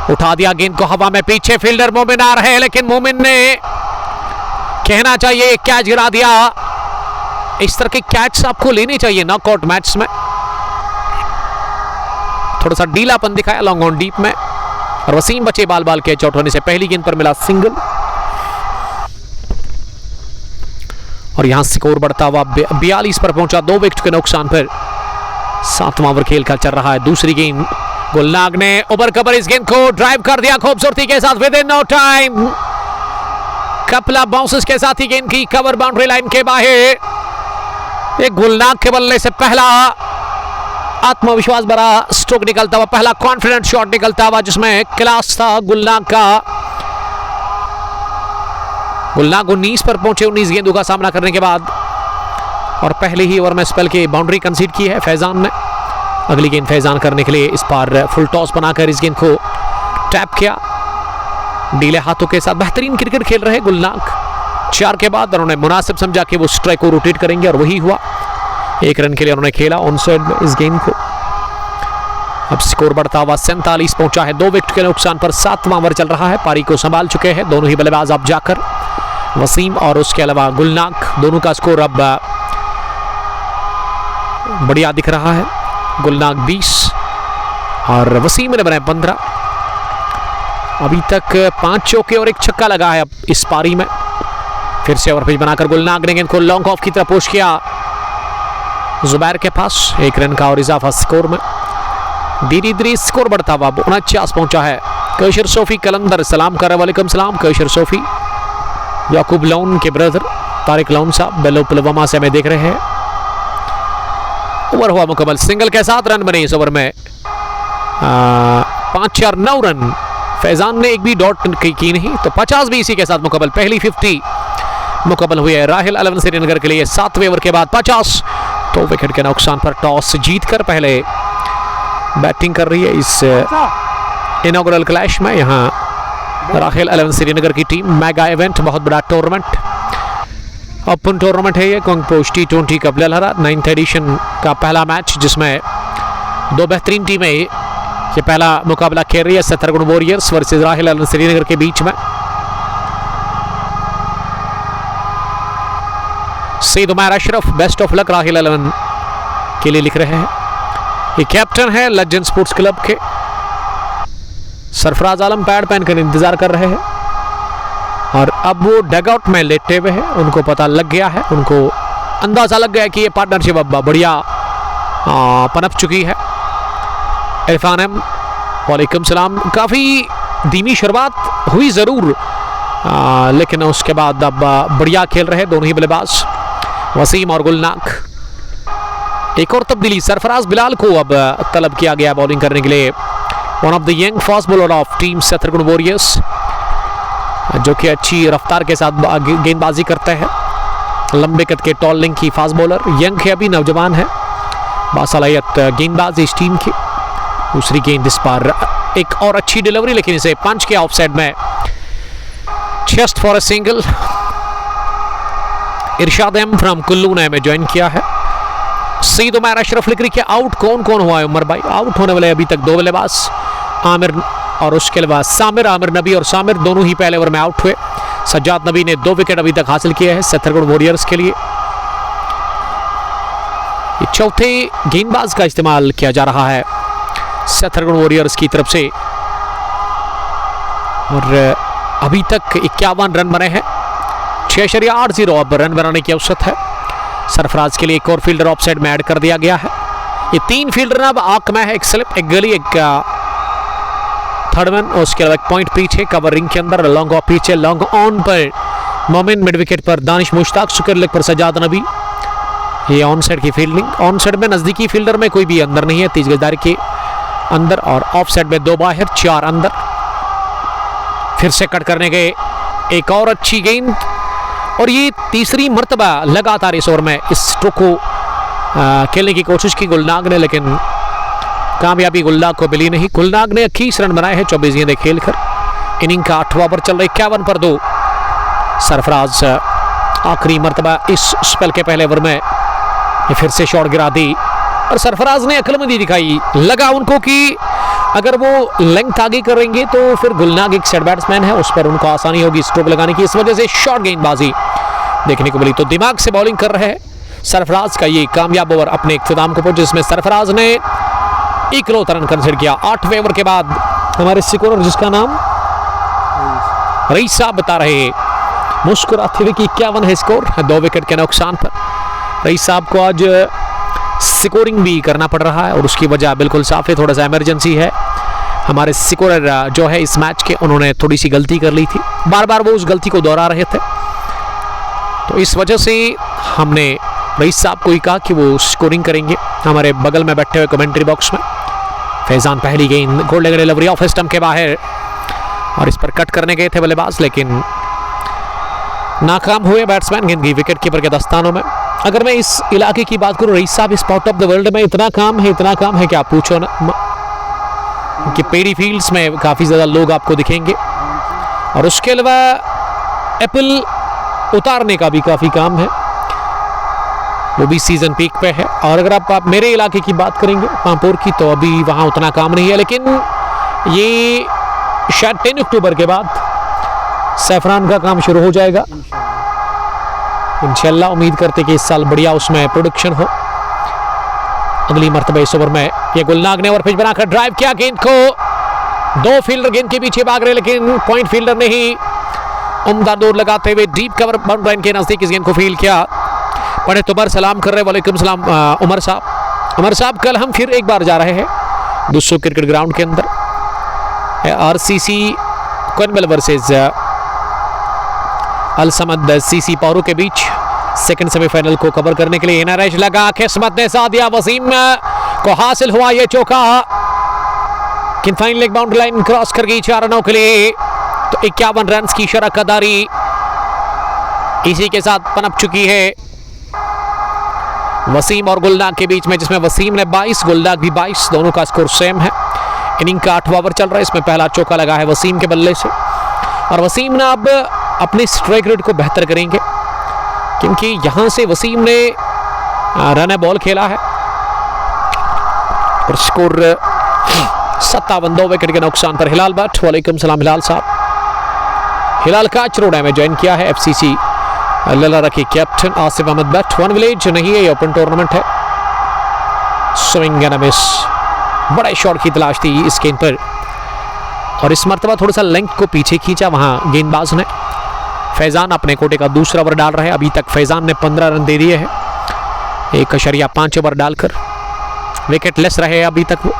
उठा दिया गेंद को हवा में, पीछे फील्डर मोमिन आ रहे हैं, लेकिन मोमिन ने कहना चाहिए कैच गिरा दिया। इस तरह के कैच आपको लेने चाहिए नॉकआउट मैच में। थोड़ा सा ढीलापन दिखाया लॉन्ग ऑन डीप में, और वसीम बचे बाल बाल कैच आउट होने से। पहली गेंद पर मिला सिंगल, और यहां स्कोर बढ़ता हुआ 42 पर पहुंचा 2 विकेट के नुकसान पर। 7वां ओवर खेल का चल रहा है। दूसरी गेंद गुलनाग ने ओवर कवर इस गेंद को ड्राइव कर दिया खूबसूरती के साथ within no time. Couple of bounces के साथ ही गेंद की कवर बाउंड्री लाइन के बाहर। एक गुलनाग के बल्ले से पहला आत्मविश्वास भरा स्ट्रोक निकलता हुआ, पहला कॉन्फिडेंट शॉट निकलता हुआ जिसमें क्लास था गुलनाग का। गुलनाग 19 पर पहुंचे 19 गेंदों का सामना करने के बाद, और पहले ही ओवर में स्पेल की बाउंड्री कंसीड की है फैजान ने। अगली गेंद फैजान करने के लिए इस बार फुल टॉस बनाकर इस गेंद को टैप किया। ढीले हाथों के साथ बेहतरीन क्रिकेट खेल रहे गुलनाग। 4 के बाद उन्होंने मुनासिब समझा कि वो स्ट्राइक को रोटेट करेंगे और वही हुआ। 1 रन के लिए उन्होंने खेला ऑन साइड में इस गेंद को। अब स्कोर बढ़ता हुआ 47 पहुंचा है। 2 विकेट के नुकसान पर 7वां ओवर चल रहा है। पारी को संभाल चुके हैं दोनों ही बल्लेबाज अब जाकर, वसीम और उसके अलावा गुलनाग। दोनों का स्कोर अब बढ़िया दिख रहा है। गुलनाग 20 और वसीम ने बनाए 15। अभी तक 5 चौके और 1 छक्का लगा है अब इस पारी में। फिर से ओवर पिच बनाकर गुलनाग ने गेंद को लॉन्ग ऑफ की तरफ पुश किया जुबैर के पास। 1 रन का और इजाफा स्कोर में। धीरे धीरे स्कोर बढ़ता हुआ 49 पहुंचा है। कैशर सोफी कलंदर सलाम कर, वालेकुम सलाम कैशर सोफी। याकूब लोन के ब्रदर तारिक लोन साहब बेलो पुलवामा से हमें देख रहे हैं। ओवर हुआ मुकम्मल, सिंगल के साथ रन बने इस ओवर में। 5-4-9 रन। फैजान ने एक भी डॉट की नहीं, तो 50 भी इसी के साथ मुकम्मल। पहली 50 मुकम्मल हुई है राहिल 11 श्रीनगर के लिए। 7वें ओवर के बाद 50। 2 विकेट के नुकसान पर टॉस जीतकर पहले बैटिंग कर रही है इस इनॉग्रल क्लैश में। यहाँ राहिल 11 श्रीनगर की टीम। मेगा इवेंट, बहुत बड़ा टूर्नामेंट, ओपन टूर्नामेंट है ये। कोंगपोश T20 कप लहरा 9th एडिशन का पहला मैच, जिसमें 2 बेहतरीन टीमें ये पहला मुकाबला खेल रही है। सत्तरगुण वॉरियर्स वर्सेस राहिल 11 श्रीनगर के बीच में। Saeed Umair Ashraf best of luck Rahil 11 के लिए लिख रहे हैं। ये कैप्टन है लेजेंड स्पोर्ट्स क्लब के। सरफराज आलम पैड पहनकर इंतजार कर रहे हैं और अब वो डगआउट में लेटे हुए हैं। उनको पता लग गया है, उनको अंदाजा लग गया कि ये पार्टनरशिप अब बढ़िया पनप चुकी है। इरफान एम वालेकुम सलाम। काफ़ी धीमी शुरुआत हुई ज़रूर, लेकिन उसके बाद अब बढ़िया खेल रहे दोनों ही बल्लेबाज वसीम और गुलनाग। एक और तब्दीली, सरफराज बिलाल को अब तलब किया गया बॉलिंग करने के लिए। One of the young fast bowler of team Sattargun warriors, जो कि अच्छी रफ्तार के साथ गेंदबाजी करते हैं। लंबे कद के टॉल लिंक की फास्ट बॉलर, यंग है, अभी नौजवान है, बासलाहियत गेंदबाज इस टीम की। दूसरी गेंद इस बार एक और अच्छी डिलीवरी, लेकिन इसे पंच के ऑफ साइड में। Just for a single. Irshad am from Kullu ने हमें ज्वाइन किया है। सईद उमैर अशरफ लिख रही है आउट कौन कौन हुआ है उमर भाई? आउट होने वाले अभी तक 2 बल्लेबाज, आमिर और उसके अलावा सामिर। आमिर नबी और सामिर दोनों ही पहले ओवर में आउट हुए। सज्जाद नबी ने 2 विकेट अभी तक हासिल किए हैं सत्तरगुण वॉरियर्स के लिए। चौथे गेंदबाज का इस्तेमाल किया जा रहा है सत्तरगुण वॉरियर्स की तरफ से, और अभी तक 51 रन बने हैं। 6.80 अब रन बनाने की औसत है। सरफराज के लिए एक और फील्डर ऑफ साइड में ऐड कर दिया गया है। ये 3 फील्डर अब आंख में है, एक स्लिप, एक गली, एक थर्ड मैन, और उसके अलावा एक पॉइंट पीछे कवर रिंग के अंदर। लॉन्ग ऑफ पीछे, लॉन्ग ऑन पर मोमिन, मिड विकेट पर दानिश मुश्ताक, सुकर लेग पर सजाद नबी। ये ऑन साइड की फील्डिंग। ऑन साइड में नजदीकी फील्डर में कोई भी अंदर नहीं है, 30 गजदारी के अंदर, और ऑफ साइड में 2 बाहर 4 अंदर। फिर से कट करने गए, एक और अच्छी गेंद, और ये तीसरी मर्तबा लगातार इस ओवर में इस स्ट्रोक को खेलने की कोशिश की गुलनाग ने, लेकिन कामयाबी गुलनाग को मिली नहीं। गुलनाग ने 21 रन बनाए हैं 24 गेंदें खेलकर। इनिंग का 8वां ओवर चल रहा है, 51 पर 2। सरफराज आखिरी मर्तबा इस स्पेल के पहले ओवर में ये फिर से शॉट गिरा दी, और सरफराज ने अक्लमंदी दिखाई। लगा उनको कि अगर वो लेंथ आगे करेंगे तो फिर गुलनाग एक सेट बैट्समैन है, उस पर उनको आसानी होगी स्ट्रोक लगाने की। इस वजह से शॉर्ट गेंदबाजी देखने को मिली। तो दिमाग से बॉलिंग कर रहे हैं सरफराज का ये कामयाब ओवर अपने इख्तिताम को पहुंचे, जिसमें सरफराज ने 1 रन कंसीडर किया। 8वें ओवर के बाद हमारे स्कोरर, जिसका नाम रईस साहब बता रहे, मुस्कुराते हुए कि 51 है स्कोर 2 विकेट के नुकसान पर। रईस साहब को आज स्कोरिंग भी करना पड़ रहा है, और उसकी वजह बिल्कुल साफ है, थोड़ा सा इमरजेंसी है। हमारे स्कोरर जो है इस मैच के, उन्होंने थोड़ी सी गलती कर ली थी, बार बार वो उस गलती को दोहरा रहे थे, तो इस वजह से हमने रईस साहब को ही कहा कि वो स्कोरिंग करेंगे। हमारे बगल में बैठे हुए कमेंट्री बॉक्स में फैजान पहली गेंद गोल्डन डिलीवरी ऑफ स्टंप के बाहर, और इस पर कट करने गए थे बल्लेबाज लेकिन नाकाम हुए बैट्समैन गेंद की विकेट कीपर के दस्तानों में। अगर मैं इस इलाके की बात करूं, रईस साहब स्पॉट ऑफ द वर्ल्ड में इतना काम है कि आप पूछो ना, कि पेडी फील्ड्स में काफ़ी ज़्यादा लोग आपको दिखेंगे, और उसके अलावा एप्पल उतारने का भी काफ़ी काम है, वो भी सीज़न पीक पे है। और अगर आप मेरे इलाके की बात करेंगे पांपोर की, तो अभी वहाँ उतना काम नहीं है, लेकिन ये शायद 10 अक्टूबर के बाद सैफरान का काम शुरू हो जाएगा इंशाल्लाह। उम्मीद करते कि इस साल बढ़िया उसमें प्रोडक्शन हो। अगली मर्तबा इस ओवर में ये गुलनाग ने ओवर पिच बनाकर ड्राइव किया, गेंद को 2 फील्डर गेंद के पीछे भाग रहे, लेकिन पॉइंट फील्डर ने ही उम्दा दौड़ लगाते हुए डीप कवर बाउंड्री लाइन के नजदीक इस गेंद को फील्ड किया। बड़े तुबर सलाम कर रहे, वालेकुम सलाम उमर साहब। कल हम फिर एक बार जा रहे हैं 200 क्रिकेट ग्राउंड के अंदर आरसीसी कोनबल वर्सेस अल समद सीसी पारू के बीच सेकंड सेमीफाइनल को कवर करने के लिए एनआरएच लगा, किस्मत ने साथ दिया, वसीम को हासिल हुआ ये चौका, किन fine leg boundary line cross कर गई 4 रनों के लिए। तो 51 रन की शरकदारी इसी के साथ पनप चुकी है वसीम और गुलनाग के बीच में, जिसमें वसीम ने 22, गुलनाग भी 22, दोनों का स्कोर सेम है। इनिंग का 8वां ओवर चल रहा है, इसमें पहला चौका लगा है वसीम के बल्ले से, और वसीम ने अब अपने स्ट्राइक रेट को बेहतर करेंगे, क्योंकि यहां से वसीम ने रन बॉल खेला है और स्कोर 57, 2 विकेट के नुकसान पर हिलाल भट्ट। वालेकुम सलाम हिलाल साहब। हिलाल का चरोड़ा में ज्वाइन किया है एफसीसी ललारा के कैप्टन आसिफ अहमद भट्ट। 1 विलेज नहीं है, ये ओपन टूर्नामेंट है। स्विंग एंड मिस, बड़े शॉट की तलाश थी इस गेंद पर, और इस मरतबा थोड़ा सा लेंथ को पीछे खींचा वहां गेंदबाज ने। फैजान अपने कोटे का दूसरा ओवर डाल रहे हैं, अभी तक फैजान ने 15 रन दे दिए हैं 1.5 ओवर डालकर, विकेट लेस रहे अभी तक वो।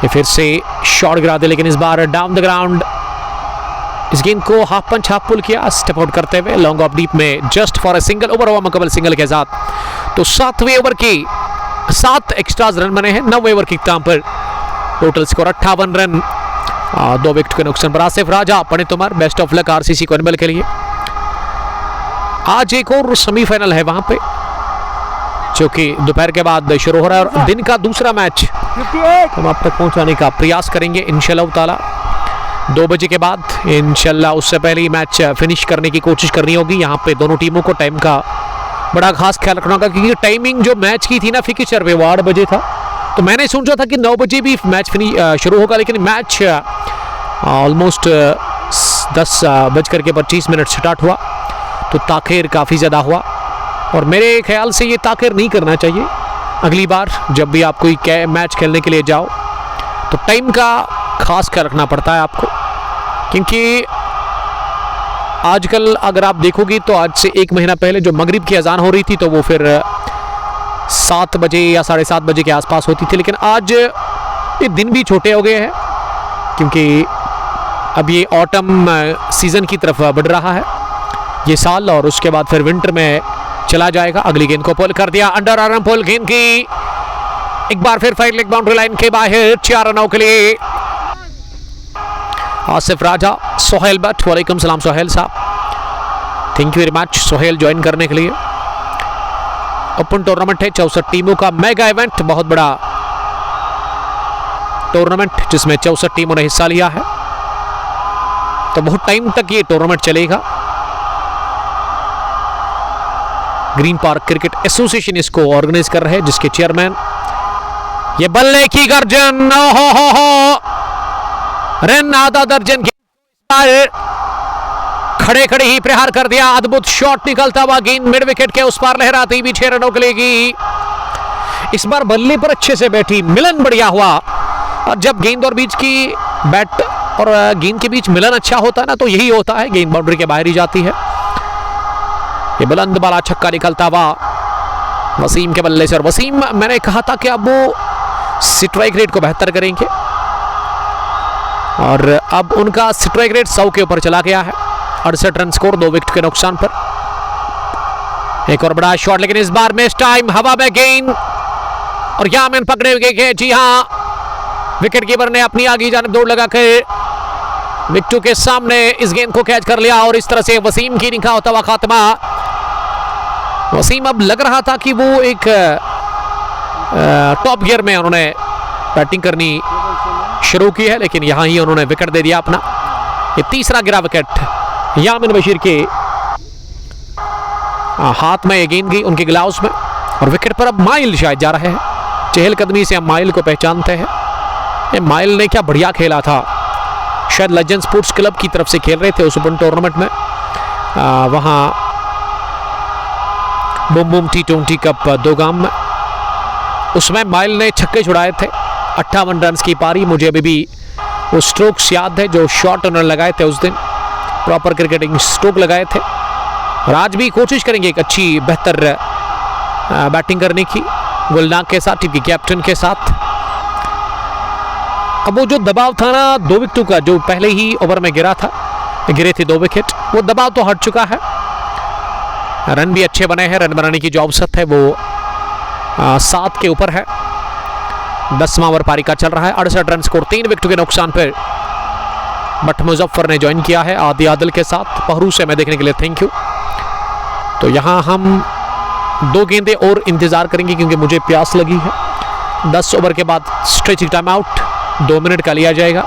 ये फिर से शॉट गिरा दे, लेकिन इस बार डाउन द ग्राउंड इस गेंद को हाफ पंच हाफ पुल किया स्टेप आउट करते हुए लॉन्ग ऑफ डीप में, just for a single over हुआ मुकम्मल सिंगल के साथ। तो 7वें ओवर की 7 एक्स्ट्राज रन बने हैं 9वें ओवर के इख्तिताम पर। टोटल स्कोर 58 रन, 2 विकेट के नुकसान पर। Asif Raja Pandit Umar, best of luck RCC Konbal के लिए। आज एक और सेमीफाइनल है वहां पे, जो कि दोपहर के बाद शुरू हो रहा है, और दिन का दूसरा मैच हम आप तक पहुंचाने का प्रयास करेंगे इंशाल्लाह ताला 2 बजे के बाद इंशाल्लाह। उससे पहले ही मैच फिनिश करने की कोशिश करनी होगी। यहाँ पे दोनों टीमों को टाइम का बड़ा खास ख्याल रखना होगा, क्योंकि टाइमिंग जो मैच की थी ना फिक्सचर पे वो 8 बजे था, तो मैंने सोचा था कि 9 बजे भी मैच शुरू होगा, लेकिन मैच ऑलमोस्ट 10:25 स्टार्ट हुआ, तो ताखिर काफ़ी ज़्यादा हुआ, और मेरे ख्याल से ये ताखिर नहीं करना चाहिए। अगली बार जब भी आप कोई मैच खेलने के लिए जाओ तो टाइम का खास ख्याल रखना पड़ता है आपको, क्योंकि आजकल अगर आप देखोगे तो आज से 1 महीना पहले जो मगरिब की अजान हो रही थी तो वो फिर 7 बजे या 7:30 बजे के आसपास होती थी, लेकिन आज ये दिन भी छोटे हो गए हैं, क्योंकि अब ये ऑटम सीज़न की तरफ बढ़ रहा है ये साल, और उसके बाद फिर विंटर में चला जाएगा। अगली गेंद को पुल कर दिया, अंडर आर्म पुल, गेंद की एक बार फिर फाइन लेग बाउंड्री लाइन के बाहर 4 रनों के लिए आसिफ राजा। सोहेल भट्ट, वालेकुम सलाम सोहेल साहब, thank you very much Sohail join करने के लिए। ओपन टूर्नामेंट है, 64 टीमों का मेगा इवेंट, बहुत बड़ा टूर्नामेंट जिसमें 64 टीमों ने हिस्सा लिया है, तो बहुत टाइम तक ये टूर्नामेंट चलेगा। ग्रीन पार्क क्रिकेट एसोसिएशन इसको ऑर्गेनाइज कर रहे हैं, जिसके चेयरमैन ये बल्ले की गर्जन, हो रन आधा दर्जन खड़े खड़े ही प्रहार कर दिया, अद्भुत शॉट निकलता हुआ, गेंद मिड विकेट के उस पार लहराती भी 6 रनों के लिए। इस बार बल्ले पर अच्छे से बैठी, मिलन बढ़िया हुआ, और जब गेंद और बीच की बैट और गेंद के बीच मिलन अच्छा होता है ना, तो यही होता है, गेंद बाउंड्री के बाहर ही जाती है। ये बुलंद बाला छक्का निकलता हुआ वसीम के बल्ले से, और वसीम मैंने कहा था कि अब वो स्ट्राइक रेट को बेहतर करेंगे, और अब उनका स्ट्राइक रेट 100 के ऊपर चला गया है। 68 रन स्कोर, 2 विकेट के नुकसान पर। एक और बड़ा शॉट, लेकिन इस बार मिस टाइम, हवा में गेंद और यामिन पकड़े गए। जी हां, विकेट कीपर ने अपनी आगे जानिब दौड़ लगाकर विकेट के सामने इस गेंद को कैच कर लिया और इस तरह से वसीम की निकाह होता हुआ खात्मा। वसीम अब लग रहा था कि वो एक टॉप गियर में उन्होंने बैटिंग करनी शुरू की है, लेकिन यहां ही उन्होंने विकेट दे दिया अपना। ये तीसरा गिरा विकेट यामिन बशीर के हाथ में, ये गेंद गई उनके ग्लव्स में और विकेट पर अब माइल शायद जा रहे हैं। चहलकदमी से हम माइल को पहचानते हैं। ये माइल ने क्या बढ़िया खेला था, शायद लेजेंड स्पोर्ट्स क्लब की तरफ से खेल रहे थे उस ओपन टूर्नामेंट में। वहां बूम बूम T20 कप दोगाम में, उसमें माइल ने छक्के छुड़ाए थे। 58 रन की पारी, मुझे अभी भी वो स्ट्रोक्स याद है जो शॉट उन्होंने लगाए थे उस दिन, प्रॉपर क्रिकेटिंग स्ट्रोक लगाए थे। और आज भी कोशिश करेंगे एक अच्छी बेहतर बैटिंग करने की गुलनाग के साथ, टीम के कैप्टन के साथ। अब वो जो दबाव था ना 2 विकेटों का, जो पहले ही ओवर में गिरे थे 2 विकेट, वो दबाव तो हट चुका है। रन भी अच्छे बने हैं, रन बनाने की जो औसत है वो 7 के ऊपर है। 10वां ओवर पारी का चल रहा है। 68 रन स्कोर, 3 विकेटों के नुकसान पर बट मुजफ्फर ने ज्वाइन किया है आदि आदिल के साथ। पहरू से मैं देखने के लिए थैंक यू। तो यहाँ हम 2 गेंदें और इंतजार करेंगे क्योंकि मुझे प्यास लगी है। 10 ओवर के बाद स्ट्रेचिंग टाइम आउट 2 मिनट का लिया जाएगा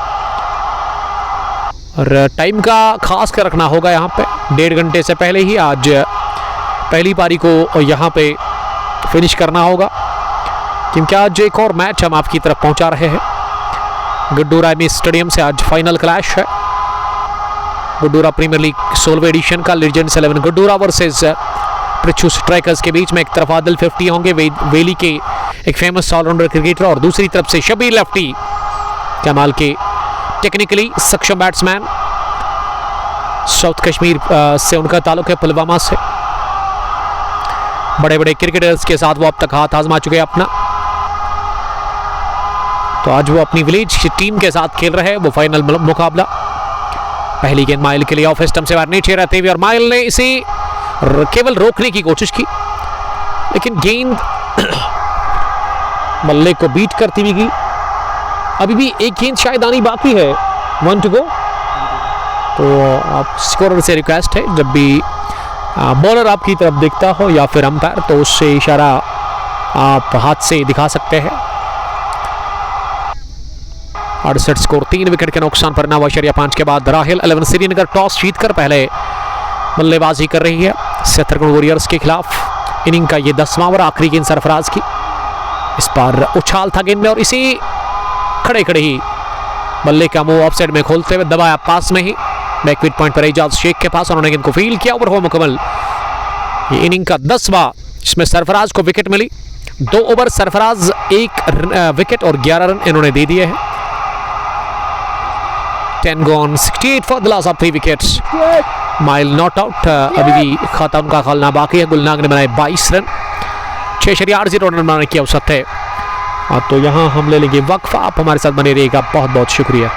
और टाइम का खास कर रखना होगा यहाँ पे। 1.5 घंटे से पहले ही आज पहली पारी को यहाँ पे फिनिश करना होगा क्योंकि आज एक और मैच हम आपकी तरफ पहुँचा रहे हैं। गुड्डूरा स्टेडियम से आज फाइनल क्लैश है। गुड्डूरा प्रीमियर लीग 16वें एडिशन का लीजेंड्स 11 गुड्डूरा वर्सेस पृथ्वी स्ट्राइकर्स के बीच में एक तरफ आदिल 50 होंगे, वेली के एक फेमस ऑलराउंडर क्रिकेटर, और दूसरी तरफ से शबीर लेफ्टी, कमाल के टेक्निकली सक्षम बैट्समैन, साउथ कश्मीर से उनका ताल्लुक है, पुलवामा से। बड़े बड़े क्रिकेटर्स के साथ वो अब तक हाथ आजमा चुके हैं अपना। तो आज वो अपनी विलेज की टीम के साथ खेल रहे हैं वो फाइनल मुकाबला। पहली गेंद माइल के लिए ऑफ स्टंप से बाहर नीचे रहते हुए और माइल ने इसे केवल रोकने की कोशिश की, लेकिन गेंद मल्ले को बीट करती हुई गई। अभी भी एक गेंद शायद आनी बाकी है, 1 टू गो। तो आप स्कोरर से रिक्वेस्ट है जब भी बॉलर आपकी तरफ देखता हो या फिर अंपायर, तो उससे इशारा आप हाथ से दिखा सकते हैं। 68 स्कोर, 3 विकेट के नुकसान पर 9.5 के बाद राहिल 11 श्रीनगर टॉस जीतकर पहले बल्लेबाजी कर रही है छत्तीसगढ़ वॉरियर्स के खिलाफ। इनिंग का ये 10वां ओवर, आखिरी गेंद सरफराज की। इस बार उछाल था गेंद में और इसी खड़े खड़े ही बल्ले का मुंह ऑफ साइड में खोलते हुए दबाया पास में ही बैकविट पॉइंट पर एजाज शेख के पास। उन्होंने गेंद को फील किया, ओवर हो मुकम्मल। ये इनिंग का 10वां, जिसमें सरफराज को विकेट मिली। 2 ओवर सरफराज 1 विकेट और 11 रन इन्होंने दे दिए हैं। 10 gone, 68 for the loss of 3 wickets. Mile not out, अभी भी खाता उनका खोलना बाकी है। गुलनाग ने बनाए 22 रन, 6.80 रन बनाने की औसत है। तो यहाँ हम ले लेंगे वक्फा। आप हमारे साथ बने रहिएगा, बहुत बहुत शुक्रिया।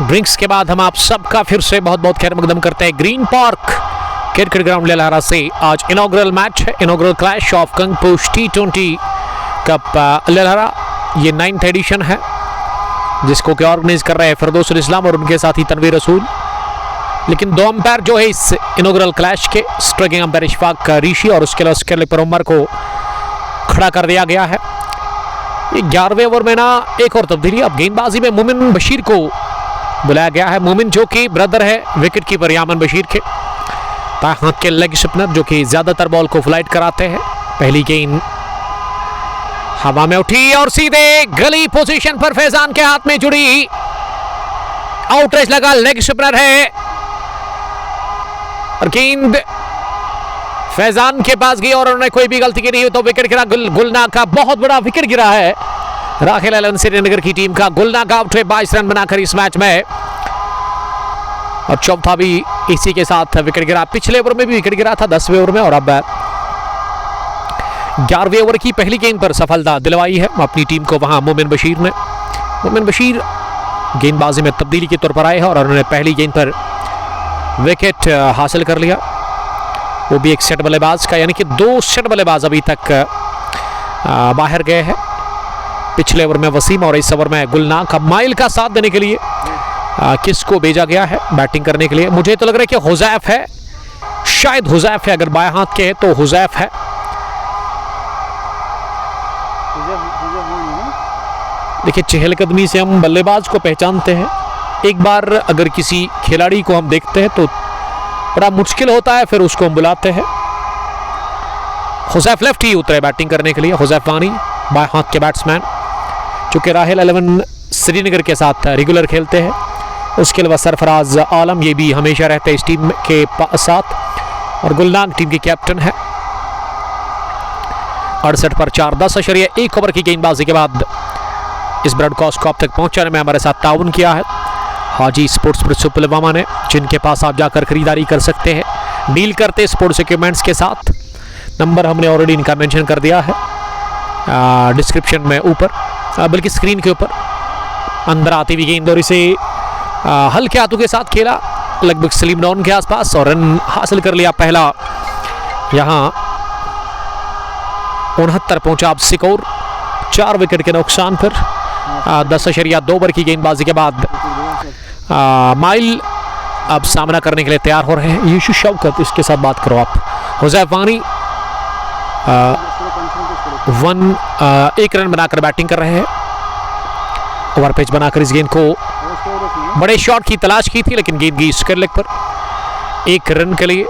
ड्रिंक्स के बाद हम आप सबका फिर से बहुत बहुत खैर मकदम करते हैं Green Park cricket ground Lalhara से। आज इनॉग्रल मैच है, inaugural clash of Kangposh T20 cup Lalhara. ये 9th एडिशन है जिसको कि ऑर्गेनाइज कर रहे हैं फिरदौसुल इस्लाम और उनके साथी तनवीर रसूल। लेकिन 2 अंपायर जो है इस इनॉग्रल क्लैश के, स्ट्राइकिंग अंपायर इशफाक ऋषि और उसके अलावा उसके पर उमर को खड़ा कर दिया गया है। 11वें ओवर में ना एक और तब्दीली, अब गेंदबाजी में मोमिन बशीर को बुलाया गया है। मोमिन जो कि ब्रदर है विकेट कीपर यामन बशीर के, हाथ के लेग स्पिनर जो कि ज्यादातर बॉल को फ्लाइट कराते हैं। पहली गेंद हवा में उठी और सीधे गली पोजीशन पर फैजान के हाथ में जुड़ी, आउटरेज लगा, लेग स्पिनर है और गेंद फैजान के पास गई और उन्होंने कोई भी गलती की नहीं, तो विकेट गिरा। गुलनाग का बहुत बड़ा विकेट गिरा है राखेल 11 श्रीनगर की टीम का। गुलनाग आउट है 22 रन बनाकर इस मैच में और चौथा भी इसी के साथ विकेट गिरा। पिछले ओवर में भी विकेट गिरा था 10वें ओवर में और अब 11वें ओवर की पहली गेंद पर सफलता दिलवाई है अपनी टीम को वहां मोमिन बशीर ने। मोमिन बशीर गेंदबाजी में तब्दीली के तौर पर आए हैं और उन्होंने पहली गेंद पर विकेट हासिल कर लिया, वो भी एक सेट बल्लेबाज का, यानी कि 2 सेट बल्लेबाज अभी तक बाहर गए हैं। पिछले ओवर में वसीम और इस ओवर में गुलनाग का माइल का साथ देने के लिए किसको भेजा गया है बैटिंग करने के लिए? मुझे तो लग रहा है कि हुजैफ है, शायद हुजैफ है, अगर बाएं हाथ के है तो हुजैफ है। देखिए चहलकदमी से हम बल्लेबाज को पहचानते हैं, एक बार अगर किसी खिलाड़ी को हम देखते हैं तो बड़ा मुश्किल होता है, फिर उसको हम बुलाते हैं। हुजैफ लेफ्ट ही उतरे बैटिंग करने के लिए। हुजैफ वानी बाएं हाथ के बैट्समैन जो कि राहेल 11 श्रीनगर के साथ रेगुलर खेलते हैं। उसके अलावा सरफराज आलम ये भी हमेशा रहते हैं इस टीम के साथ और गुलनाग टीम के कैप्टन है। 68 पर 4, 10.1 ओवर की गेंदबाजी के बाद इस ब्रॉडकास्ट को आप तक पहुंचाने में हमारे साथ ताउन किया है हाजी स्पोर्ट्स प्रिंसिपल ने, जिनके पास आप जाकर खरीदारी कर सकते हैं, डील करते स्पोर्ट्स इक्विपमेंट्स के साथ। नंबर हमने ऑलरेडी इनका मेंशन कर दिया है डिस्क्रिप्शन में ऊपर, बल्कि स्क्रीन के ऊपर। अंदर आती हुई गेंद और इसे हल्के हाथों के साथ खेला लगभग स्लिम डाउन के आसपास और रन हासिल कर लिया पहला। यहाँ 69 पहुंचा अब स्कोर 4 विकेट के नुकसान पर। 10.2 ओवर की गेंदबाजी के बाद माइल अब सामना करने के लिए तैयार हो रहे हैं। यूसुफ शौकत, इसके साथ बात करो आप। हुजैफ वानी 1 रन बनाकर बैटिंग कर रहे हैं। ओवर पिच बनाकर इस गेंद को बड़े शॉट की तलाश की थी, लेकिन गेंद गई स्क्वायर लेग पर 1 रन के लिए।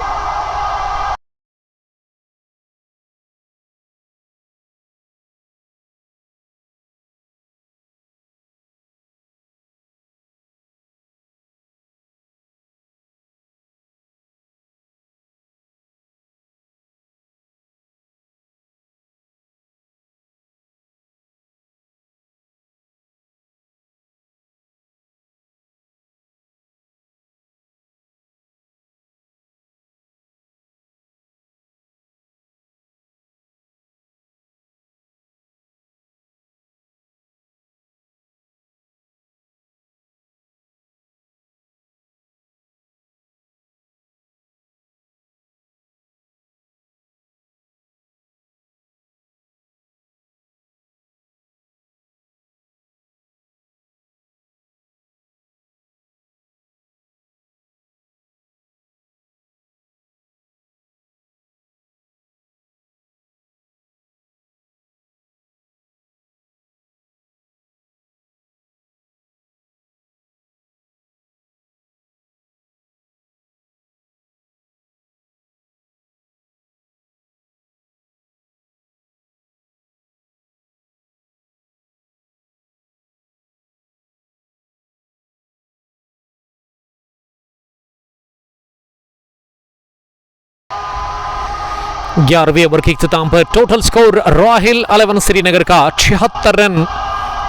ग्यारहवें ओवर के इख्तिताम पर टोटल स्कोर राहेल 11 श्रीनगर का 76 रन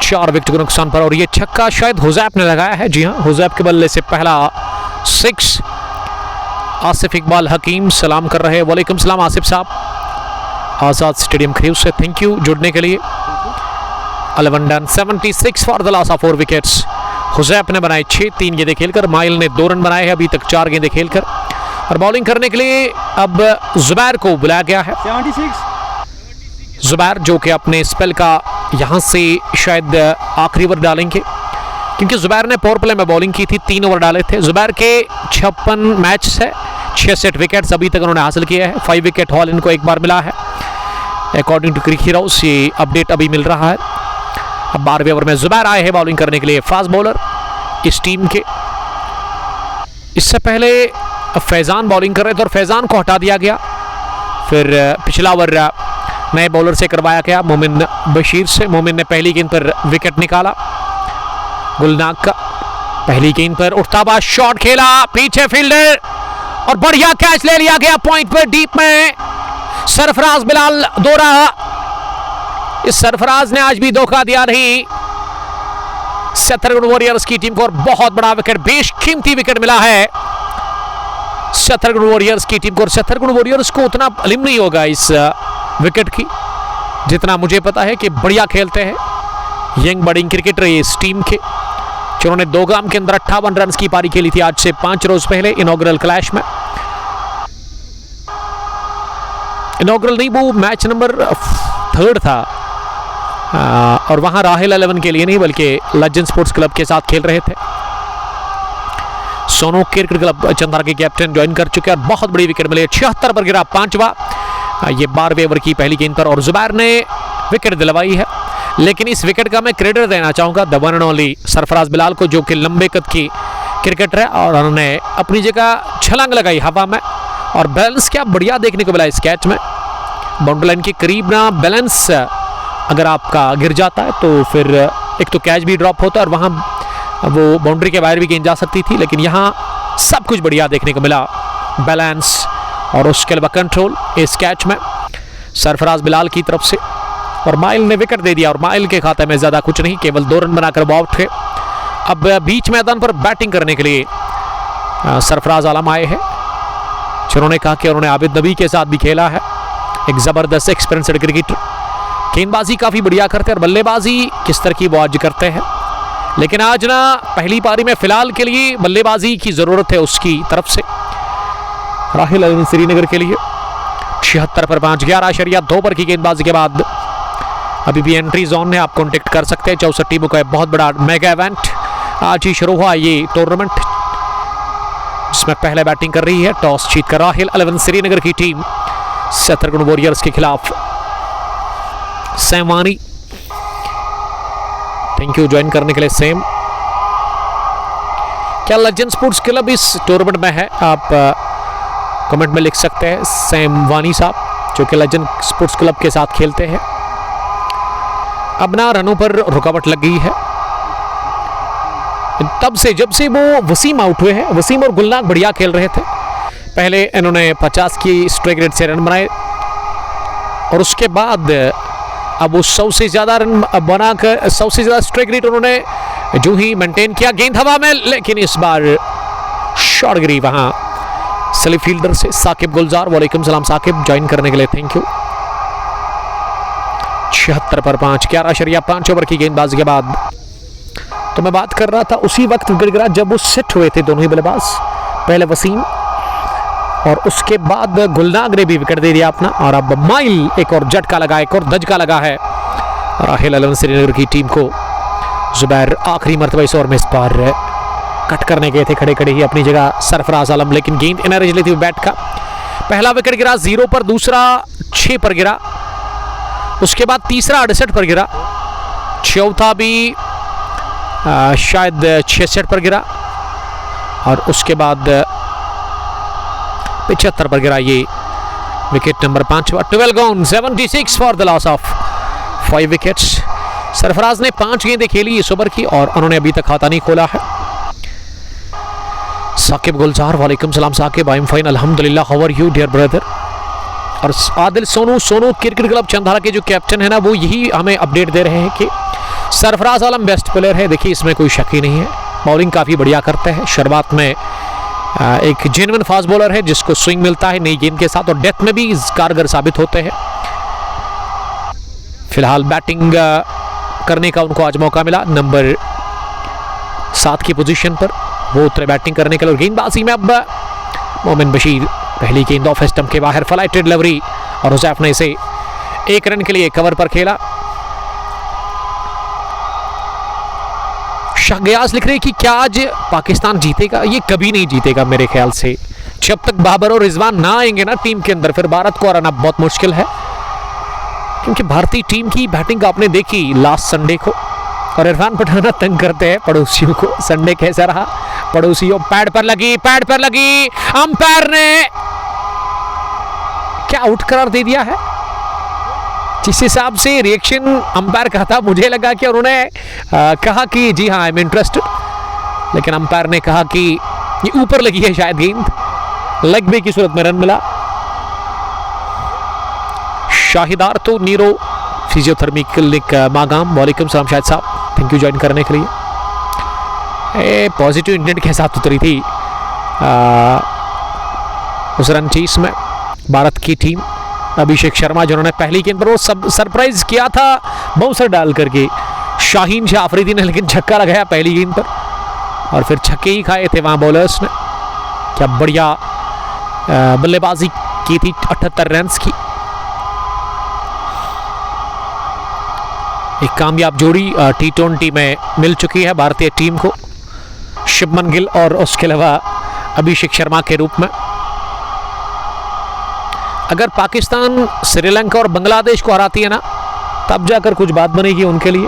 4 विकेट के नुकसान पर। और ये छक्का शायद हुजैफ ने लगाया है। जी हाँ, हुजैफ के बल्ले से पहला 6। आसिफ इकबाल हकीम सलाम कर रहे हैं। वालेकुम सलाम आसिफ साहब, आज़ाद स्टेडियम खरीद से थैंक यू जुड़ने के लिए। 11 done 76 for the loss of 4 wickets. Huzaif ने बनाए 6 3 गेंदें खेलकर। माइल ने 2 रन बनाए हैं अभी तक 4 गेंदें खेलकर। और बॉलिंग करने के लिए अब जुबैर को बुलाया गया है। 76 जुबैर जो कि अपने स्पेल का यहां से शायद आखिरी ओवर डालेंगे, क्योंकि जुबैर ने पावर प्ले में बॉलिंग की थी, 3 ओवर डाले थे। जुबैर के 56 मैच से 6 सेट विकेट्स अभी तक उन्होंने हासिल किए हैं। 5 विकेट हॉल इनको एक बार मिला है अकॉर्डिंग टू क्रिक हीरोज। ये अपडेट अभी मिल रहा है। अब 12वें ओवर में जुबैर आए हैं बॉलिंग करने के लिए, फास्ट बॉलर इस टीम के। इससे पहले फैजान बॉलिंग कर रहे थे और फैजान को हटा दिया गया। फिर पिछला ओवर नए बॉलर से करवाया गया, मोमिन बशीर से। मोमिन ने पहली गेंद पर विकेट निकाला। गुलनाग का पहली गेंद पर उठता हुआ शॉट खेला, पीछे फील्डर और बढ़िया कैच ले लिया गया पॉइंट पर डीप में। सरफराज बिलाल दो रहा। इस सरफराज ने आज भी धोखा दिया नहीं छत्तीसगढ़ वॉरियर्स की टीम को, और बहुत बड़ा विकेट, बेशकीमती विकेट मिला है छत्तीसगढ़ वॉरियर्स की टीम को। और छत्तीसगढ़ वॉरियर्स को उतना इल्म नहीं होगा इस विकेट की जितना मुझे पता है कि बढ़िया खेलते हैं यंग बडिंग क्रिकेटर इस टीम के, जिन्होंने 2 गाम के अंदर 58 रन की पारी खेली थी आज से 5 रोज पहले इनॉग्रल क्लैश में। इनॉग्रल नहीं, वो मैच नंबर 3 था और वहां राहिल 11 के लिए नहीं बल्कि लेजेंड स्पोर्ट्स क्लब के साथ खेल रहे थे। सोनू क्रिकेट क्लब चंद्रा के कैप्टन ज्वाइन कर चुके हैं और बहुत बड़ी विकेट मिली। 76 पर गिरा 5वां, ये 12वें ओवर की पहली गेंद पर, और जुबैर ने विकेट दिलवाई है। लेकिन इस विकेट का मैं क्रेडिट देना चाहूंगा the one and only Sarfaraz Bilal को, जो कि लंबे कद की क्रिकेटर है और उन्होंने अपनी जगह छलांग लगाई हवा में। और बैलेंस क्या बढ़िया देखने को मिला इस कैच में। बाउंड्री लाइन के करीब ना बैलेंस अगर आपका गिर जाता है तो फिर एक तो कैच भी ड्रॉप होता है और वहाँ वो बाउंड्री के बाहर भी गेंद जा सकती थी। लेकिन यहाँ सब कुछ बढ़िया देखने को मिला, बैलेंस और उसके अलावा कंट्रोल इस कैच में सरफराज बिलाल की तरफ से। और माइल ने विकेट दे दिया और माइल के खाते में ज़्यादा कुछ नहीं, केवल 2 रन बनाकर वो आउट थे। अब बीच मैदान पर बैटिंग करने के लिए सरफराज आलम आए हैं, जिन्होंने कहा कि उन्होंने आबिद नबी के साथ भी खेला है, एक ज़बरदस्त एक्सपीरियंस्ड क्रिकेटर। गेंदबाजी काफ़ी बढ़िया करते हैं और बल्लेबाजी किस तरह की वो आज करते हैं। लेकिन आज ना पहली पारी में फिलहाल के लिए बल्लेबाजी की ज़रूरत है उसकी तरफ से। राहिल 11 श्रीनगर के लिए 76 पर 5, 11.2 पर की गेंदबाजी के बाद अभी भी एंट्री जोन है, आप कांटेक्ट कर सकते हैं। 64 टीमों का बहुत बड़ा मेगा इवेंट आज ही शुरू हुआ ये टूर्नामेंट, जिसमें पहले बैटिंग कर रही है टॉस जीतकर राहिल 11 श्रीनगर की टीम छत्तीसगढ़ वॉरियर्स के खिलाफ। सैम वानी, थैंक यू ज्वाइन करने के लिए सैम। क्या लेजेंड स्पोर्ट्स क्लब इस टूर्नामेंट में है? आप कमेंट में लिख सकते हैं। सैम वानी साहब जो कि लेजेंड स्पोर्ट्स क्लब के साथ खेलते हैं। अब ना रनों पर रुकावट लग गई है तब से जब से वो वसीम आउट हुए हैं। वसीम और गुलनाग बढ़िया खेल रहे थे, पहले इन्होंने 50 की स्ट्राइक रेट से रन बनाए और उसके बाद अब वो 100 से ज़्यादा रन बनाकर 100 से ज़्यादा स्ट्राइक रेट उन्होंने जो ही मेंटेन किया। गेंद हवा में, लेकिन इस बार शॉट गिरी वहाँ स्लिप फील्डर से। साकिब गुलजार, वालेकुम सलाम साकिब, ज्वाइन करने के लिए थैंक यू। 76 पर 5, 11.5 ओवर की गेंदबाजी के बाद तो मैं बात कर रहा था उसी वक्त विकेट गिरा जब वो सेट हुए थे दोनों ही बल्लेबाज, पहले वसीम और उसके बाद गुलनाग ने भी विकेट दे दिया अपना। और अब माइल एक और झटका लगा, एक और धचका लगा है राहिल 11 श्रीनगर की टीम को। जुबैर आखिरी मरतबा इस ओवर में इस बार कट करने गए थे खड़े खड़े ही अपनी जगह सरफराज आलम, लेकिन गेंद एनर्जी लेती हुई बैट का। पहला विकेट गिरा 0 पर, दूसरा 6 पर गिरा, उसके बाद तीसरा 68 पर गिरा, चौथा भी शायद 66 पर गिरा और उसके बाद 75 पर गिरा। ये wicket number 5, 12 gone, 76 for the loss of 5 wickets. Sarfaraz ने 5 गेंदें खेली इस ओवर की और उन्होंने अभी तक खाता नहीं खोला है। साकिब गुलजार, वालेकुम सलाम साकिब, आई एम फाइन अल्हम्दुलिल्लाह, how are you dear brother. और आदिल सोनू क्रिकेट क्लब चंद्रा के जो कैप्टन है ना, वो यही हमें अपडेट दे रहे हैं कि सरफराज आलम बेस्ट प्लेयर है। देखिए इसमें कोई शक ही नहीं है, बॉलिंग काफ़ी बढ़िया करते हैं। शुरुआत में एक जेन्युइन फास्ट बॉलर है जिसको स्विंग मिलता है नई गेंद के साथ और डेथ में भी कारगर साबित होते हैं। फिलहाल बैटिंग करने का उनको आज मौका मिला। नंबर 7 की पोजीशन पर, वो उतरे बैटिंग करने के लिए। गेंदबाजी में अब मोमिन बशीर, पहली गेंद ऑफ स्टंप के बाहर, फ्लाइटेड डिलीवरी और हुसैफ ने इसे 1 रन के लिए कवर पर खेला। शाह गयास लिख रहे कि क्या आज पाकिस्तान जीतेगा? ये कभी नहीं जीतेगा मेरे ख्याल से। जब तक बाबर और रिजवान ना आएंगे ना टीम के अंदर, फिर भारत को हराना बहुत मुश्किल है, क्योंकि भारतीय टीम की बैटिंग आपने देखी लास्ट संडे को, और इरफान पठाना तंग करते हैं पड़ोसियों को। संडे कैसा रहा? पड़ोसियों पैड पर लगी, अंपायर ने क्या आउट करार दे दिया है। जिस हिसाब से रिएक्शन अंपायर का था, मुझे लगा कि उन्होंने कहा कि जी हाँ आई एम इंटरेस्टेड, लेकिन अंपायर ने कहा कि ये ऊपर लगी है शायद गेंद, लेग बे की सूरत में रन मिला। शाहिदार तो नीरो फिजियोथेरेपी क्लिनिक मागाम, वालेकुम सलाम शाहिद साहब, थैंक यू ज्वाइन करने के लिए। पॉजिटिव इंटेंट के साथ उतरी थी उस रन चेस में भारत की टीम। अभिषेक शर्मा जिन्होंने पहली गेंद पर वो सब सरप्राइज किया था बाउंसर डाल करके शाहीन शाह अफरीदी ने, लेकिन छक्का लगाया पहली गेंद पर, और फिर छक्के ही खाए थे वहां बॉलर्स ने। क्या बढ़िया बल्लेबाजी की थी 78 रन की। एक कामयाब जोड़ी T20 में मिल चुकी है भारतीय टीम को, शुभमन गिल और उसके अलावा अभिषेक शर्मा के रूप में। अगर पाकिस्तान श्रीलंका और बांग्लादेश को हराती है ना, तब जाकर कुछ बात बनेगी उनके लिए।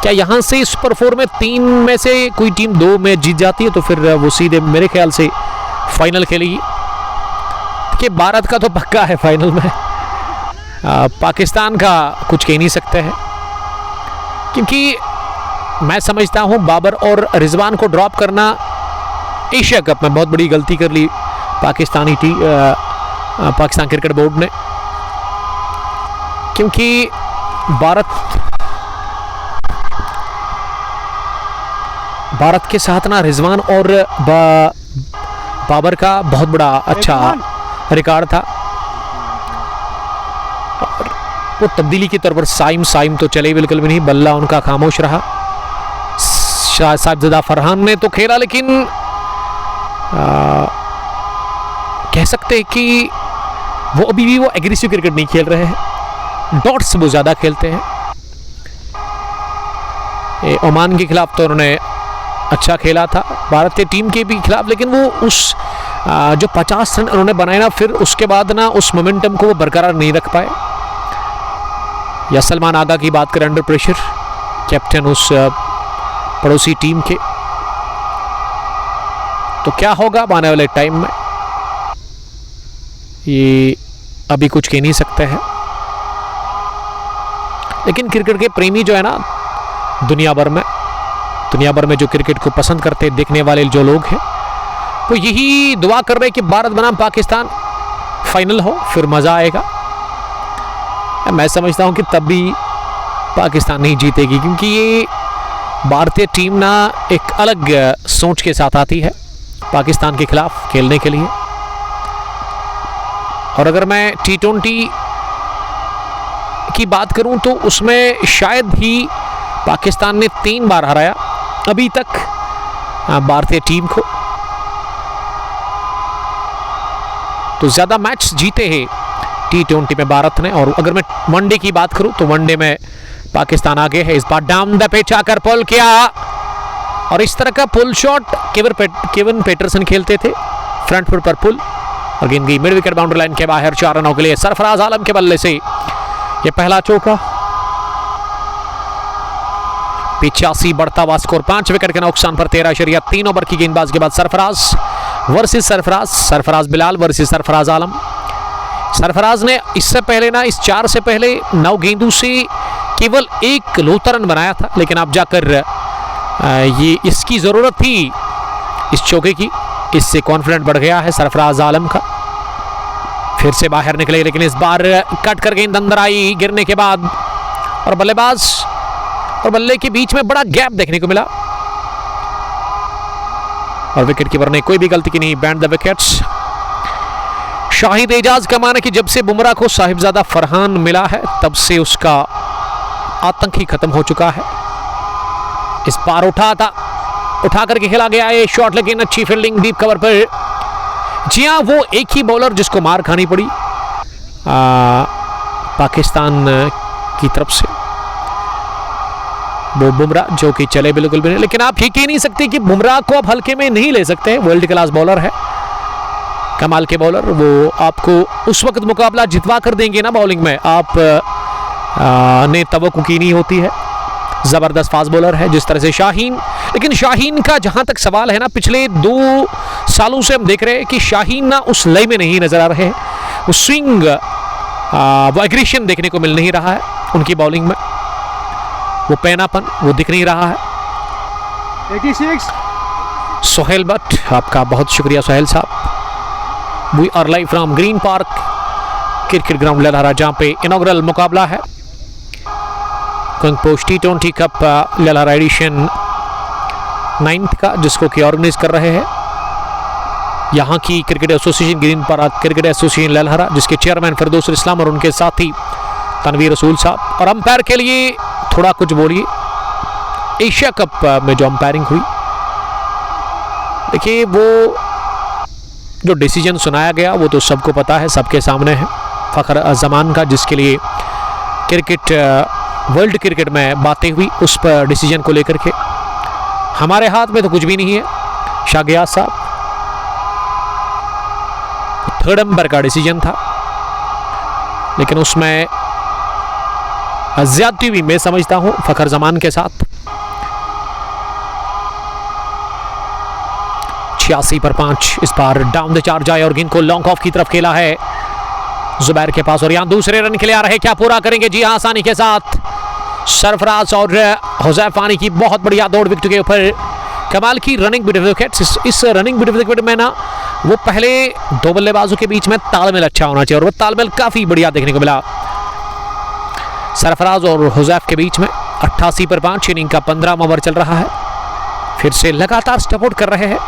क्या यहां से सुपर 4 में 3 में से कोई टीम 2 मैच जीत जाती है तो फिर वो सीधे मेरे ख्याल से फाइनल खेलेगी। कि भारत का तो पक्का है फाइनल में, पाकिस्तान का कुछ कह नहीं सकते हैं, क्योंकि मैं समझता हूं बाबर और रिजवान को ड्रॉप करना एशिया कप में बहुत बड़ी गलती कर ली पाकिस्तान क्रिकेट बोर्ड ने, क्योंकि भारत के साथ ना रिजवान और बाबर का बहुत बड़ा अच्छा रिकॉर्ड था। वो तब्दीली के तौर पर साइम तो चले बिल्कुल भी नहीं, बल्ला उनका खामोश रहा। साहिबजादा फरहान ने तो खेला, लेकिन कह सकते हैं कि वो अभी भी वो एग्रेसिव क्रिकेट नहीं खेल रहे हैं, डॉट्स वो ज्यादा खेलते हैं। ओमान के खिलाफ तो उन्होंने अच्छा खेला था, भारतीय टीम के भी खिलाफ, लेकिन वो उस जो 50 रन उन्होंने बनाए ना, फिर उसके बाद ना उस मोमेंटम को वो बरकरार नहीं रख पाए। या सलमान आगा की बात करें, अंडर प्रेशर कैप्टन उस पड़ोसी टीम के, तो क्या होगा आने वाले टाइम में, ये अभी कुछ कह नहीं सकते हैं। लेकिन क्रिकेट के प्रेमी जो है ना दुनिया भर में जो क्रिकेट को पसंद करते हैं, देखने वाले जो लोग हैं, वो यही दुआ कर रहे हैं कि भारत बनाम पाकिस्तान फाइनल हो, फिर मजा आएगा। मैं समझता हूं कि तब भी पाकिस्तान नहीं जीतेगी, क्योंकि ये भारतीय टीम ना एक अलग सोच के साथ आती है पाकिस्तान के खिलाफ खेलने के लिए। और अगर मैं T20 की बात करूं तो उसमें शायद ही पाकिस्तान ने 3 बार हराया अभी तक भारतीय टीम को, तो ज्यादा मैच जीते हैं T20 में भारत ने। और अगर मैं वनडे की बात करूं तो वनडे में पाकिस्तान आगे है। इस बार डाउन द पिच आकर पुल किया, और इस तरह का पुल शॉट केविन पेटरसन खेलते थे, फ्रंट फुट पर पुल, और गेंद गई मिड विकेट बाउंड्री लाइन के बाहर 4 रनों के लिए। सरफराज आलम के बल्ले से यह पहला चौका। 85 बढ़ता हुआ स्कोर, 5 विकेट के नुकसान पर 13.3 ओवर की गेंदबाजी के बाद सरफराज वर्सेस सरफराज बिलाल वर्सेस सरफराज आलम। सरफराज ने इससे पहले ना, इस 4 से पहले 9 गेंदों से केवल 1 लोता रन बनाया था, लेकिन अब जाकर ये इसकी जरूरत थी इस चौके की, इससे कॉन्फिडेंट बढ़ गया है सरफराज आलम का। फिर से बाहर निकले, लेकिन इस बार कट कर गेंद अंदर आई गिरने के बाद, और बल्लेबाज और बल्ले के बीच में बड़ा गैप देखने को मिला, और विकेट कीपर ने कोई भी गलती की नहीं, behind the wickets. Shahid Ejaz का माना कि जब से बुमराह को साहिबजादा फरहान मिला है, तब से उसका आतंक ही खत्म हो चुका है। इस बार उठा करके खेला गया ये शॉट, लेकिन अच्छी फील्डिंग डीप कवर पर। जी हाँ, वो एक ही बॉलर जिसको मार खानी पड़ी पाकिस्तान की तरफ से, वो बुमराह, जो कि चले बिल्कुल भी नहीं। लेकिन आप ये कह नहीं सकते कि बुमराह को आप हल्के में नहीं ले सकते, वर्ल्ड क्लास बॉलर है, कमाल के बॉलर। वो आपको उस वक्त मुकाबला जितवा कर देंगे ना बॉलिंग में, आप ने तवक्को की नहीं होती है। जबरदस्त फास्ट बॉलर है जिस तरह से शाहीन। लेकिन शाहीन का जहां तक सवाल है ना, पिछले 2 सालों से हम देख रहे हैं कि शाहीन ना उस लय में नहीं नजर आ रहे हैं, वो स्विंग, वो एग्रेशन देखने को मिल नहीं रहा है उनकी बॉलिंग में, वो पैनापन वो दिख नहीं रहा है। 86 सोहेल भट्ट, आपका बहुत शुक्रिया सोहेल साहब। We are live from Green Park cricket ground Lalhara, जहां पे इनॉग्रल मुकाबला है king post T20 cup Lalhara edition 9th का, जिसको कि ऑर्गेनाइज कर रहे हैं यहाँ की cricket association, Green Park cricket association Lalhara, जिसके चेयरमैन फिरदौस इस्लाम और उनके साथी तनवीर रसूल साहब। और अंपायर के लिए थोड़ा कुछ बोलिए, एशिया कप में जो अंपायरिंग हुई, देखिए वो जो डिसीजन सुनाया गया वो तो सबको पता है, सबके सामने है, फ़खर जमान का, जिसके लिए क्रिकेट वर्ल्ड क्रिकेट में बातें हुई उस पर डिसीजन को लेकर के। हमारे हाथ में तो कुछ भी नहीं है। शाह गियास साहब, 3rd नंबर का डिसीजन था, लेकिन उसमें ज्यादती भी मैं समझता हूं फ़खर जमान के साथ। 86 पर 5 इस बार डाउन द चार्ज आए और गेंद को लॉन्ग ऑफ की तरफ खेला है जुबैर के पास, और यहां दूसरे रन के लिए आ रहे, क्या पूरा करेंगे? जी हां, आसानी के साथ सरफराज और हुज़ैफानी की बहुत बढ़िया दौड़ विकेट के ऊपर, कमाल की रनिंग बिटवीन विकेट्स। इस रनिंग बिटवीन विकेट में ना वो पहले 2 बल्लेबाजों के बीच में तालमेल अच्छा होना चाहिए, और वो तालमेल काफी बढ़िया देखने को मिला सरफराज और हुज़ैफ के बीच में। 88 पर 5 इनिंग का 15वां ओवर चल रहा है, फिर से लगातार स्टेप आउट कर रहे हैं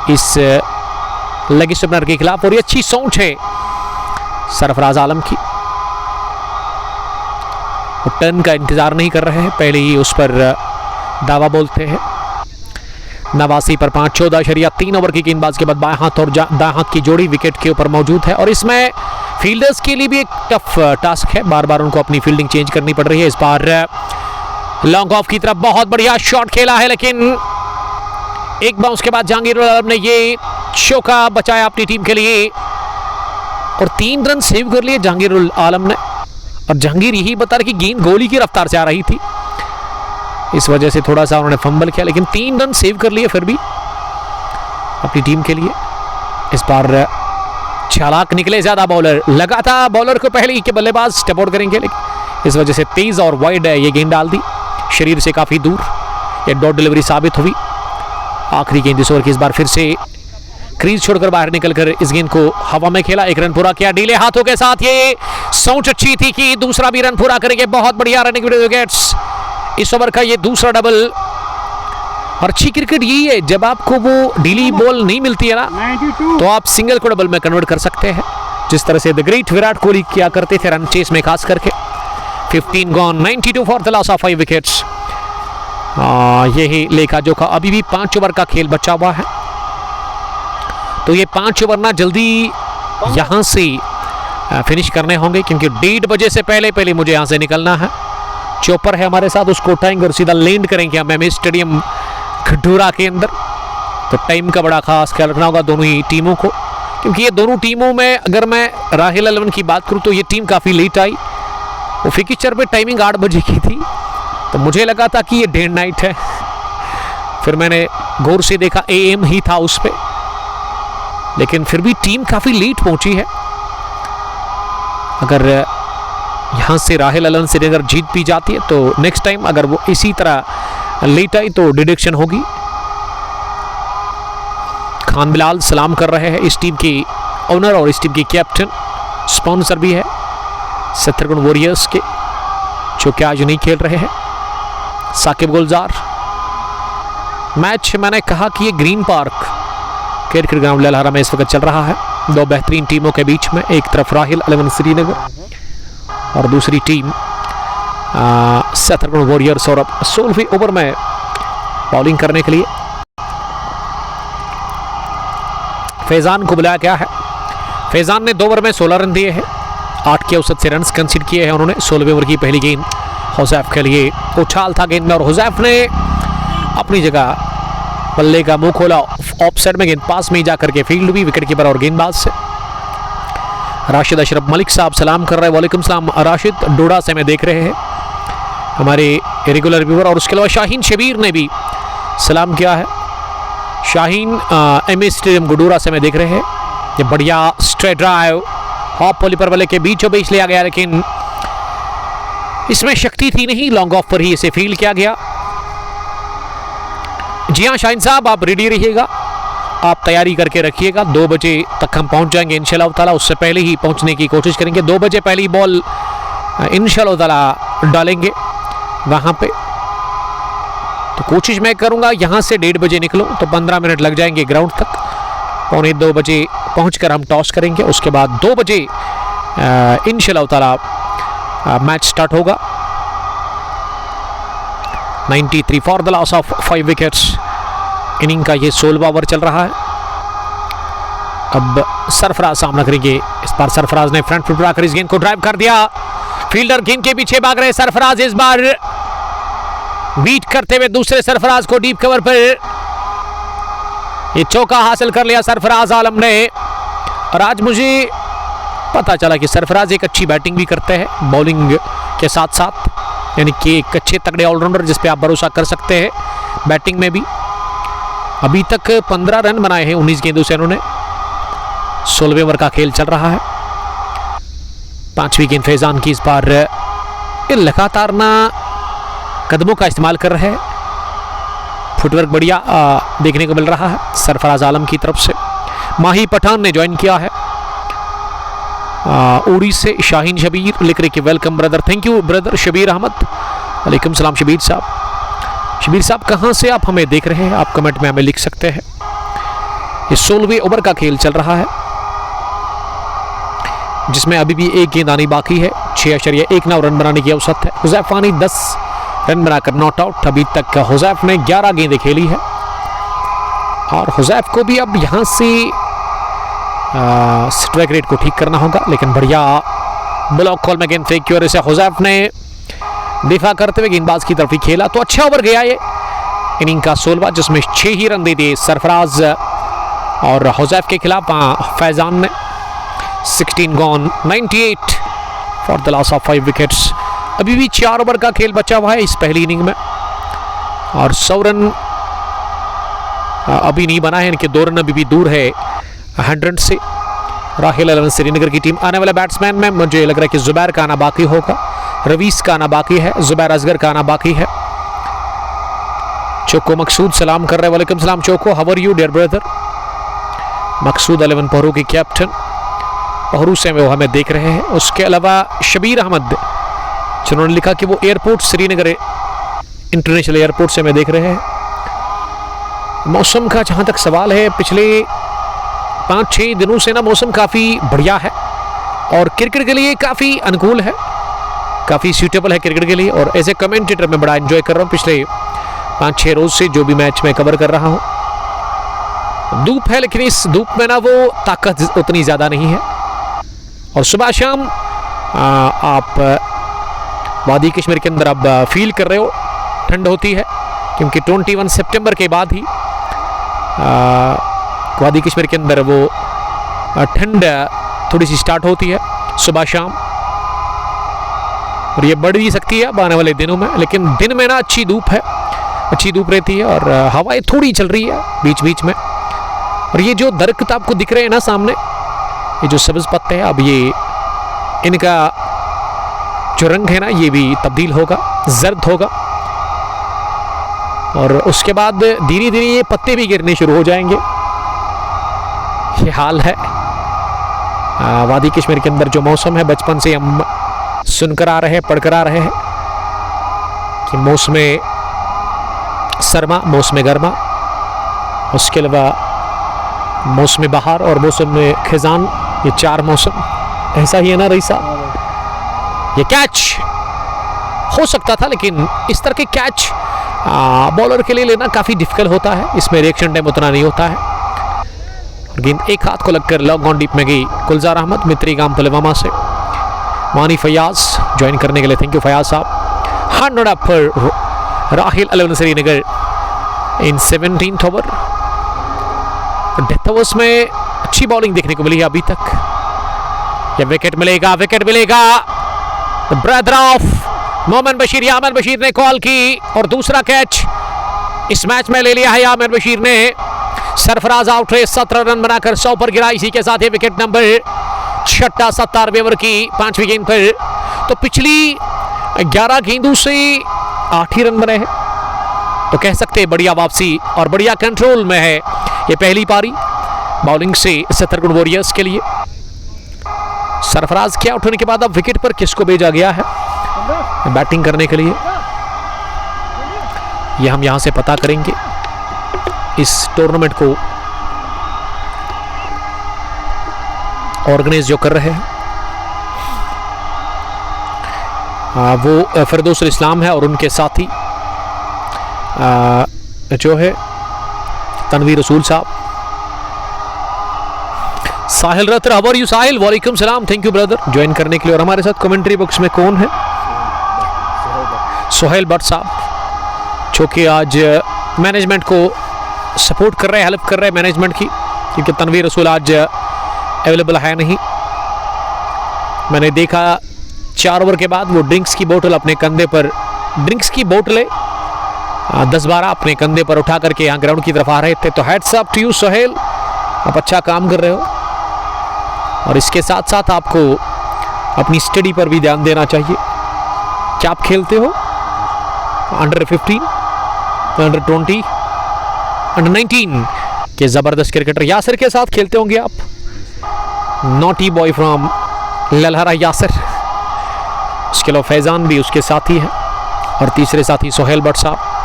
इस लेग स्पिनर के खिलाफ, और ये अच्छी सोच है सरफराज आलम की। वो टर्न का इंतजार नहीं कर रहे हैं, पहले ही उस पर दावा बोलते हैं। 89 पर 5 14.3 ओवर की गेंदबाज के बाद बाएं हाथ और दाएं हाथ की जोड़ी विकेट के ऊपर मौजूद है, और इसमें फील्डर्स के लिए भी एक टफ टास्क है, बार बार उनको अपनी फील्डिंग चेंज करनी पड़ रही है। इस बार लॉन्ग ऑफ की तरफ बहुत बढ़िया शॉट खेला है, लेकिन एक बाउंस के बाद जहांगीर आलम ने ये चौका बचाया अपनी टीम के लिए, और 3 रन सेव कर लिए जहांगीर आलम ने। और जहांगीर यही बता रहे कि गेंद गोली की रफ्तार से आ रही थी, इस वजह से थोड़ा सा उन्होंने फंबल किया, लेकिन 3 रन सेव कर लिए फिर भी अपनी टीम के लिए। इस बार चालाक निकले ज्यादा बॉलर, लगातार बॉलर को पहले ही के बल्लेबाज स्टेप आउट करेंगे, लेकिन इस वजह से तेज और वाइड है ये गेंद डाल दी, शरीर से काफी दूर, ये डॉट डिलीवरी साबित हुई। आखिरी गेंद इस ओवर की, इस बार फिर से क्रीज छोड़कर बाहर निकलकर इस गेंद को हवा में खेला, 1 रन पूरा किया डीले हाथों के साथ। ये सोच अच्छी थी कि दूसरा भी रन पूरा करेंगे, बहुत बढ़िया रनिंग विकेट्स इस ओवर का, ये दूसरा डबल। और अच्छी क्रिकेट यही है, जब आपको वो डीली बॉल नहीं मिलती है ना, 92 तो आप सिंगल को डबल में कन्वर्ट कर सकते हैं, जिस तरह से द ग्रेट विराट कोहली किया करते थे रन चेस में खास करके। 15 gone, 92 for the loss of 5 wickets. यही लेखा जोखा, अभी भी 5 ओवर का खेल बचा हुआ है, तो ये 5 ओवर ना जल्दी यहां से फिनिश करने होंगे, क्योंकि 1:30 बजे से पहले मुझे यहां से निकलना है। चॉपर है हमारे साथ, उसको उठाएंगे और सीधा लैंड करेंगे हम एमए स्टेडियम खडूरा के अंदर। तो टाइम का बड़ा खास ख्याल रखना होगा दोनों ही टीमों को, क्योंकि ये दोनों टीमों में अगर मैं राहिल 11 की बात करूं तो ये टीम काफ़ी लेट आई। वो फिक्चर पे टाइमिंग 8 बजे की थी, तो मुझे लगा था कि ये डे नाइट है, फिर मैंने गौर से देखा AM ही था उस पर, लेकिन फिर भी टीम काफ़ी लेट पहुंची है। अगर यहाँ से राहिल 11 से अगर जीत भी जाती है तो नेक्स्ट टाइम अगर वो इसी तरह लेट आई तो डिडक्शन होगी। खान बिलाल सलाम कर रहे हैं इस टीम की ओनर और इस टीम की कैप्टन, स्पॉन्सर भी है सत्तरगुण वॉरियर्स के, जो कि आज नहीं खेल रहे हैं। साकिब गुलजार, मैच मैंने कहा कि ये green Park cricket ground Lalhara में इस वक्त चल रहा है, 2 बेहतरीन टीमों के बीच में, एक तरफ राहिल 11 श्रीनगर और दूसरी टीम सत्तरगुण वॉरियर्स। और अब 16वें ओवर में बॉलिंग करने के लिए। फैजान को बुलाया गया है। फैजान ने 2 ओवर में 16 रन दिए हैं, 8 के औसत से रन्स कंसीड किए हैं उन्होंने। 16वें ओवर की पहली गेंद हुजैफ के लिए, उछाल था गेंद में और हुजैफ ने अपनी जगह बल्ले का मुंह खोला। ऑफ साइड में गेंद पास में ही जाकर के फील्ड हुई विकेट कीपर और गेंदबाज से। राशिद अशरफ मलिक साहब सलाम कर रहे हैं। वालेकुम सलाम राशिद, डोडा से मैं देख रहे हैं हमारे रेगुलर व्यूअर। और उसके अलावा शाहीन शबीर ने भी सलाम किया है। शाहीन एमए स्टेडियम गुडूरा से मैं देख रहे हैं। ये बढ़िया स्ट्रेट ड्राइव हॉप पॉलीपर वाले के बीचों बीच लिया गया, लेकिन इसमें शक्ति थी नहीं, लॉन्ग ऑफ पर ही इसे फील्ड किया गया। जी हाँ शाहीन साहब, आप रेडी रहिएगा, आप तैयारी करके रखिएगा। 2 बजे तक हम पहुंच जाएंगे इंशाल्लाह ताला, उससे पहले ही पहुंचने की कोशिश करेंगे। 2 बजे पहली बॉल इंशाल्लाह ताला डालेंगे वहां पे। तो कोशिश मैं करूंगा यहाँ से 1:30 बजे निकलूं, तो 15 मिनट लग जाएंगे ग्राउंड तक। 1:45 बजे पहुंचकर हम टॉस करेंगे, उसके बाद 2 बजे इंशाल्लाह ताला मैच स्टार्ट होगा। 93 for the loss of 5 wickets. Inning का ये 16वां ओवर चल रहा है। अब सरफराज सामना करेंगे। इस बार सरफराज ने फ्रंट फुट बनाकर इस गेंद को ड्राइव कर दिया। फील्डर गेंद के पीछे भाग रहे सरफराज, इस बार बीट करते हुए दूसरे सरफराज को डीप कवर पर ये चौका हासिल कर लिया सरफराज आलम ने। और आज मुझे पता चला कि सरफराज एक अच्छी बैटिंग भी करते हैं बॉलिंग के साथ साथ, यानी कि एक अच्छे तगड़े ऑलराउंडर जिस पे आप भरोसा कर सकते हैं बैटिंग में भी। अभी तक 15 रन बनाए हैं 19 गेंदों से उन्होंने। 16वें ओवर का खेल चल रहा है। 5वीं गेंद फैजान की। इस बार ये लगातार ना कदमों का इस्तेमाल कर रहे हैं, फुटवर्क बढ़िया देखने को मिल रहा है सरफराज आलम की तरफ से। माही पठान ने ज्वाइन किया है उड़ी से। शाहीन शबीर लिख रहे कि welcome brother, thank you brother Shabir Ahmed. वालेकुम सलाम शबीर साहब। शबीर साहब कहाँ से आप हमें देख रहे हैं, आप कमेंट में हमें लिख सकते हैं। ये 16वें ओवर का खेल चल रहा है जिसमें अभी भी 1 गेंद आनी बाकी है। 6.19 रन बनाने की औसत है। हुजैफ आनी 10 रन बनाकर नॉट आउट। अभी तक हुजैफ ने 11 गेंदें खेली है और हुजैफ को भी अब यहाँ से स्ट्राइक रेट को ठीक करना होगा। लेकिन बढ़िया ब्लॉक कॉल में गेंद फेंक की वजह से हुजैफ ने दिफा करते हुए गेंदबाज की तरफ ही खेला, तो अच्छा ओवर गया ये इनिंग का 16वां, जिसमें 6 ही रन दे दिए सरफराज और हुजैफ के खिलाफ फैजान ने। 16 gone, 98 for the loss of 5 wickets. अभी भी 4 ओवर का खेल बचा हुआ है इस पहली इनिंग में और 100 रन अभी नहीं बना है, इनके 2 रन अभी भी दूर है 100 से। राहिल 11 श्रीनगर की टीम। आने वाले बैट्समैन में मुझे लग रहा है कि जुबैर का आना बाकी होगा, रवीस का आना बाकी है, जुबैर असगर का आना बाकी है। चोको मकसूद सलाम कर रहे हैं। वालेकुम सलाम चोको, how are you dear brother. Maqsood 11 Pahroo के कैप्टन, पहरू से वो हमें देख रहे हैं। उसके अलावा शबीर अहमद जिन्होंने लिखा कि वो एयरपोर्ट श्रीनगर इंटरनेशनल एयरपोर्ट से हमें देख रहे हैं। मौसम का जहाँ तक सवाल है, पिछले 5-6 दिनों से ना मौसम काफ़ी बढ़िया है और क्रिकेट के लिए काफ़ी अनुकूल है, काफ़ी सूटेबल है क्रिकेट के लिए। और एज ए कमेंटेटर मैं बड़ा एंजॉय कर रहा हूँ पिछले 5-6 रोज से जो भी मैच मैं कवर कर रहा हूँ। धूप है लेकिन इस धूप में ना वो ताकत उतनी ज़्यादा नहीं है। और सुबह शाम आप वादी कश्मीर के अंदर अब फील कर रहे हो ठंड होती है, क्योंकि 21 सितंबर के बाद ही वादी कश्मीर के अंदर वो ठंड थोड़ी सी स्टार्ट होती है सुबह शाम, और ये बढ़ भी सकती है अब आने वाले दिनों में। लेकिन दिन में ना अच्छी धूप है, अच्छी धूप रहती है और हवाएं थोड़ी चल रही है बीच बीच में। और ये जो दरख्त आपको दिख रहे हैं ना सामने, ये जो सब्ज पत्ते हैं, अब ये इनका जो रंग है ना ये भी तब्दील होगा, जर्द होगा और उसके बाद धीरे धीरे ये पत्ते भी गिरने शुरू हो जाएंगे। ये हाल है वादी कश्मीर के अंदर जो मौसम है, बचपन से हम सुनकर आ रहे हैं, पढ़कर आ रहे हैं कि मौसम सरमा, मौसम गर्मा, उसके अलावा मौसम बहार और मौसम खिजान, ये 4 मौसम ऐसा ही है ना रईस साहब। ये कैच हो सकता था लेकिन इस तरह के कैच बॉलर के लिए लेना काफ़ी डिफिकल्ट होता है, इसमें रिएक्शन टाइम उतना नहीं होता है। गेंद एक हाथ को लगकर लॉन्ग ऑन डीप में गई। गुलजार अहमद मित्री गांव पुलवामा से। मानी फयाज ज्वाइन करने के लिए थैंक यू फयाज साहब। 100 अप पर राहिल 11 श्रीनगर इन 17th ओवर। डेथ ओवर्स में अच्छी बॉलिंग देखने को मिली है अभी तक। ये विकेट मिलेगा, विकेट मिलेगा। ब्रदर ऑफ मोमिन बशीर, यामिन बशीर ने कॉल की और दूसरा कैच इस मैच में ले लिया है यामिन बशीर ने। सरफराज आउट है, 17 रन बनाकर 100 पर गिरा। इसी के साथ ये विकेट नंबर 6 17वें ओवर की 5वीं गेंद पर। तो पिछली 11 गेंदों से 8 ही रन बने हैं, तो कह सकते हैं बढ़िया वापसी और बढ़िया कंट्रोल में है ये पहली पारी बॉलिंग से छतरपुर वॉरियर्स के लिए। सरफराज के आउट होने के बाद अब विकेट पर किसको भेजा गया है बैटिंग करने के लिए, यह हम यहां से पता करेंगे। इस टूर्नामेंट को ऑर्गेनाइज जो कर रहे हैं वो फिरदौसुल इस्लाम है और उनके साथी जो है तनवीर रसूल साहब। साहिल रत्र, हाउ आर यू साहिल? वालेकुम सलाम, थैंक यू ब्रदर ज्वाइन करने के लिए। और हमारे साथ कमेंट्री बॉक्स में कौन है? सोहेल भट्ट साहब, जो कि आज मैनेजमेंट को सपोर्ट कर रहे हैं, हेल्प कर रहे हैं मैनेजमेंट की, क्योंकि तनवीर रसूल आज अवेलेबल है नहीं। मैंने देखा 4 ओवर के बाद वो ड्रिंक्स की बोतल अपने कंधे पर, ड्रिंक्स की बोतलें 10-12 अपने कंधे पर उठा करके यहाँ ग्राउंड की तरफ आ रहे थे। तो heads up to you Sohail, आप अच्छा काम कर रहे हो और इसके साथ साथ आपको अपनी स्टडी पर भी ध्यान देना चाहिए। क्या आप खेलते हो? अंडर 15, अंडर 20, अंडर 19 के ज़बरदस्त क्रिकेटर यासिर के साथ खेलते होंगे आप। नॉटी बॉय फ्रॉम ललहरा यासिर, उसके अलावा फैजान भी उसके साथी है और तीसरे साथी सोहेल भट्ट साहब।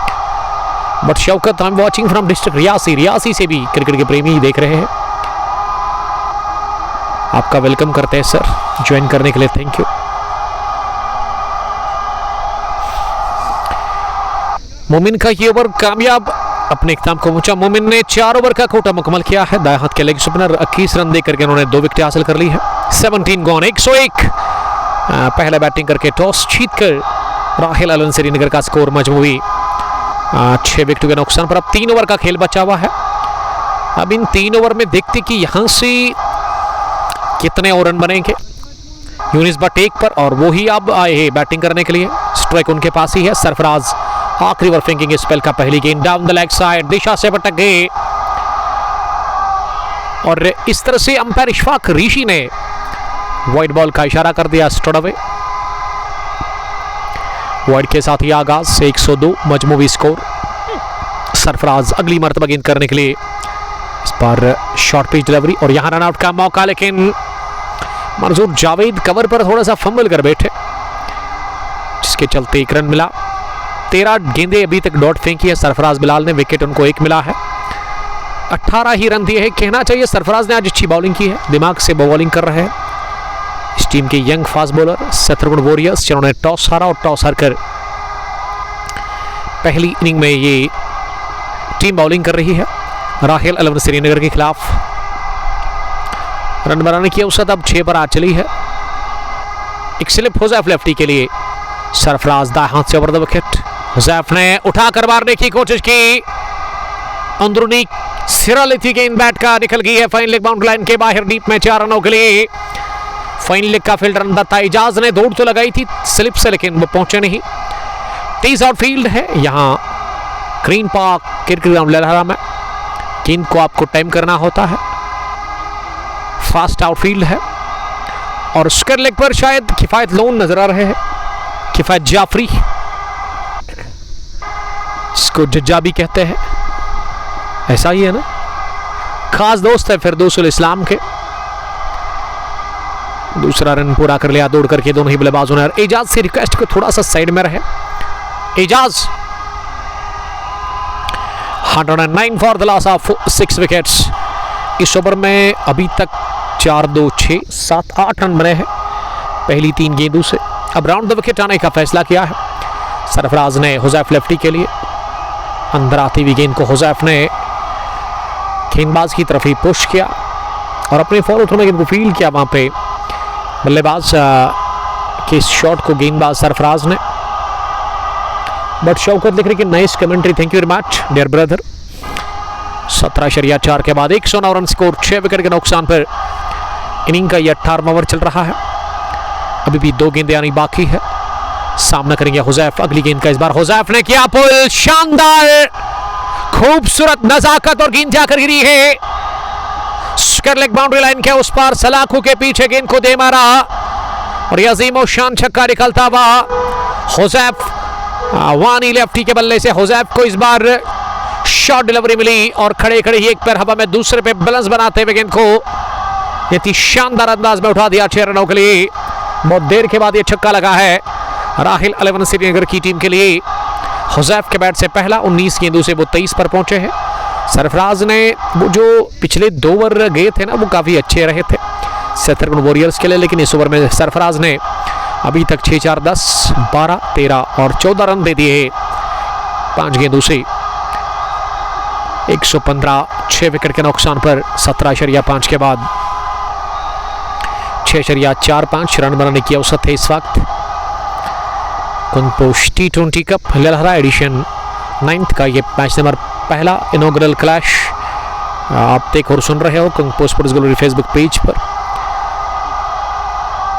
But Shaukat, I am watching from district Reasi, Reasi से भी क्रिकेट के प्रेमी देख रहे हैं। आपका वेलकम करते हैं सर ज्वाइन करने के लिए, थैंक यू। मोमिन का ये ओवर कामयाब अपने इख्तिताम को पहुंचा। मोमिन ने 4 ओवर का कोटा मुकम्मल किया है। दाएं हाथ के लेग स्पिनर 21 रन देकर के उन्होंने 2 विकेट हासिल कर ली है। 17 गॉन, 101। पहले बैटिंग करके टॉस जीतकर राहिल 11 श्रीनगर का स्कोर मजमूई 6 विकेट के नुकसान पर। अब 3 ओवर का खेल बचा हुआ है। अब इन 3 ओवर में देखते कि यहां से कितने और रन बनेंगे। यूनिस भट्ट 1 पर और वो ही अब आए हैं बैटिंग करने के लिए। स्ट्राइक उनके पास ही है। सरफराज आखिरी ओवर फेंकेंगे स्पेल का पहली गेंद डाउन द लेग साइड, दिशा से भटक गए और इस तरह से अंपायर इशफाक ऋषि ने वाइड बॉल का इशारा कर दिया। स्ट्रेट अवे वाइड के साथ ही आगाज से 102 मजमूवी स्कोर। सरफराज अगली मर्तबा गेंद करने के लिए इस पर शॉर्ट पिच डिलीवरी और यहां रन आउट का मौका, लेकिन मंजूर जावेद कवर पर थोड़ा सा फंबल कर बैठे, जिसके चलते 1 रन मिला। 13 गेंदें अभी तक डॉट फेंकी है सरफराज बिलाल ने, विकेट उनको 1 मिला है। 18 ही रन दिए हैं। कहना चाहिए सरफराज ने आज अच्छी बॉलिंग की है, दिमाग से बॉलिंग कर रहे हैं इस टीम के young fast bowler Chhatarpur warriors, जिन्होंने टॉस हारा और टॉस हारकर पहली इनिंग में ये टीम बॉलिंग कर रही है राहिल 11 श्रीनगर के खिलाफ। रन बनाने की औसत अब 6 पर आ चली है। एक स्लिप हुजैफ लेफ्टी के लिए, सरफराज दाएं हाथ से ओवर द विकेट। हुजैफ ने उठाकर मारने की कोशिश की, अंदरूनी सिरा लेती गेंद बैट का निकल गई है फाइन लेग बाउंड्री लाइन के बाहर डीप में 4 रनों के लिए। फाइन लेग का फील्डर दत्ता इजाज ने दौड़ तो लगाई थी स्लिप से, लेकिन वो पहुंचे नहीं। 30 आउट फील्ड है यहाँ green Park cricket ground Lalhara में। गेंद को आपको टाइम करना होता है। फास्ट आउटफील्ड है और स्क्वायर लेग पर शायद किफायत लोन नजर आ रहे हैं। किफायत जाफरी, जिसको जज्जा भी कहते हैं, ऐसा ही है ना, खास दोस्त है फिरदौसुल इस्लाम के। दूसरा रन पूरा कर लिया दौड़ करके दोनों ही बल्लेबाजों ने। एजाज से रिक्वेस्ट को थोड़ा सा साइड में रहे। Ejaz 109 for the loss of 6 wickets. इस ओवर में अभी तक 4, 2, 6, 7, 8 रन बने हैं पहली 3 गेंदों से। अब राउंड द विकेट आने का फैसला किया है सरफराज ने हुजैफ लेफ्टी के लिए। अंदर आती हुई गेंद को हुज़ैफ ने गेंदबाज की तरफ ही पुश किया और अपने फॉलो थ्रू में गेंद को फील्ड किया। वहाँ पे बल्लेबाज के इस शॉट को गेंदबाज सरफराज ने। बट शौकत लिख रही कि nice commentary, thank you very much dear brother. 17.4 के बाद 109 रन स्कोर, 6 विकेट के नुकसान पर इनिंग का ये 18वां ओवर चल रहा है। अभी भी 2 गेंदें आनी बाकी है। सामना करेंगे हुज़ैफ। अगली गेंद का इस बार हुज़ैफ ने किया पुल, शानदार खूबसूरत नजाकत और गेंद जाकर गिरी है स्क्वायर लेग बाउंड्री लाइन के उस पार। सलाखों के पीछे गेंद को दे मारा और ये अजीम और शान छक्का निकलता हुआ हुज़ैफ वानी लेफ्टी के बल्ले से। हुज़ैफ को इस बार शॉट डिलीवरी मिली और खड़े खड़े ही एक पैर हवा में दूसरे पे बैलेंस बनाते हुए गेंद को ये शानदार अंदाज में उठा दिया 6 रनों के लिए। बहुत देर के बाद ये छक्का लगा है राहिल 11 श्रीनगर की टीम के लिए। हुज़ैफ के बैट से पहला 19 गेंदों से वो 23 पर पहुंचे हैं। सरफराज ने वो जो पिछले 2 ओवर गए थे ना वो काफ़ी अच्छे रहे थे सैतरगढ़ वॉरियर्स के लिए, लेकिन इस ओवर में सरफराज ने अभी तक 6, 4, 10, 12, 13 और 14 रन दे दिए 5 गेंदों से। 115, 6 विकेट के नुकसान पर 17.5 के बाद 6.45 रन बनाने की औसत है इस वक्त। कुंगपोश T20 cup Lalhara edition 9th का ये मैच नंबर पहला इनॉग्रल क्लैश आप देख और सुन रहे हो कुंगपोश स्पोर्ट्स ग्लोरी फेसबुक पेज पर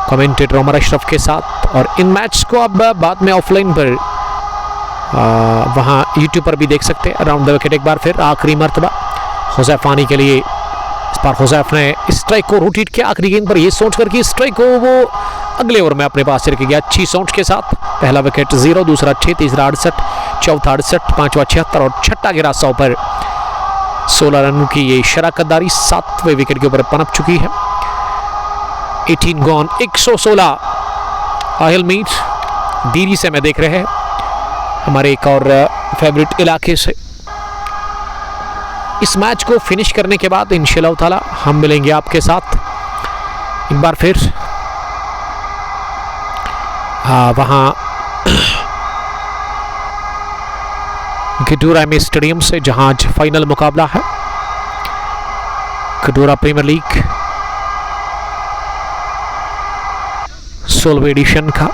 कमेंटेटर उमर अशरफ के साथ। और इन मैच को अब बाद में ऑफलाइन पर वहाँ यूट्यूब पर भी देख सकते हैं। अराउंड द विकेट एक बार फिर आखिरी मरतबा हुज़ैफ आनी के लिए। इस बार हुज़ैफ ने स्ट्राइक को रोटेट किया आखिरी गेंद पर, यह सोचकर कि स्ट्राइक को वो अगले ओवर में अपने पास रख गया अच्छी सोच के साथ। पहला विकेट 0, दूसरा 6, तीसरा 68, चौथा 68, पांचवा 76 और छठा गिरा 100 पर। 16 रनों की ये शराकतदारी 7वें विकेट के ऊपर पनप चुकी है। 18 गॉन, 116। आहिल मीर दीरी से मैं देख रहे हैं हमारे एक और फेवरेट इलाके से। इस मैच को फिनिश करने के बाद इंशाअल्लाह ताला हम मिलेंगे आपके साथ एक बार फिर वहाँ गडूरा में स्टेडियम से, जहां आज फाइनल मुकाबला है गडूरा प्रीमियर लीग 16वें एडिशन का।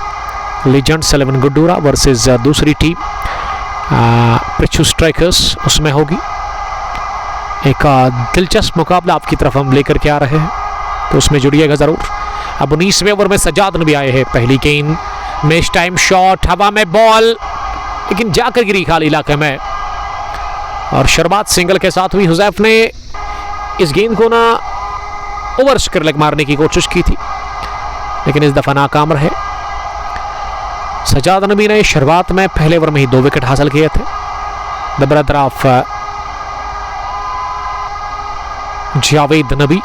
लीजेंड्स 11 गडूरा वर्सेस दूसरी टीम पिचू स्ट्राइकर्स उसमें होगी। एक दिलचस्प मुकाबला आपकी तरफ हम लेकर के आ रहे हैं, तो उसमें जुड़िएगा ज़रूर। अब 19वें ओवर में सजाद नबी आए हैं। पहली गेंद मैच टाइम शॉट, हवा में बॉल लेकिन जाकर गिरी खाली इलाके में और शुरुआत सिंगल के साथ हुई। हुज़ैफ ने इस गेंद को ना ओवर स्क्वायर लेग मारने की कोशिश की थी लेकिन इस दफा नाकाम रहे। सजाद नबी ने शुरुआत में पहले ओवर में ही 2 विकेट हासिल किए थे। The brother of Javed Nabi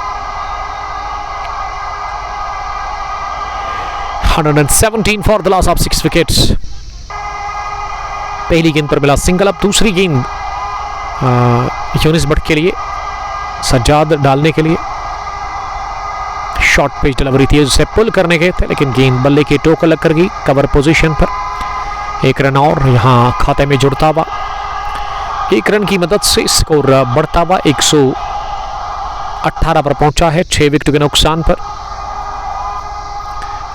117 for the loss of 6 wickets. पहली गेंद पर मिला सिंगल। अब दूसरी गेंद यूनिस भट्ट के लिए, सज्जाद डालने के लिए शॉर्ट पेज डिलीवरी थी, उसे पुल करने गए थे लेकिन गेंद बल्ले की टोक लग कर गई कवर पोजीशन पर। 1 रन और यहां खाते में जुड़ता हुआ। 1 रन की मदद से स्कोर बढ़ता हुआ 118 पर पहुंचा है 6 विकेट के नुकसान पर।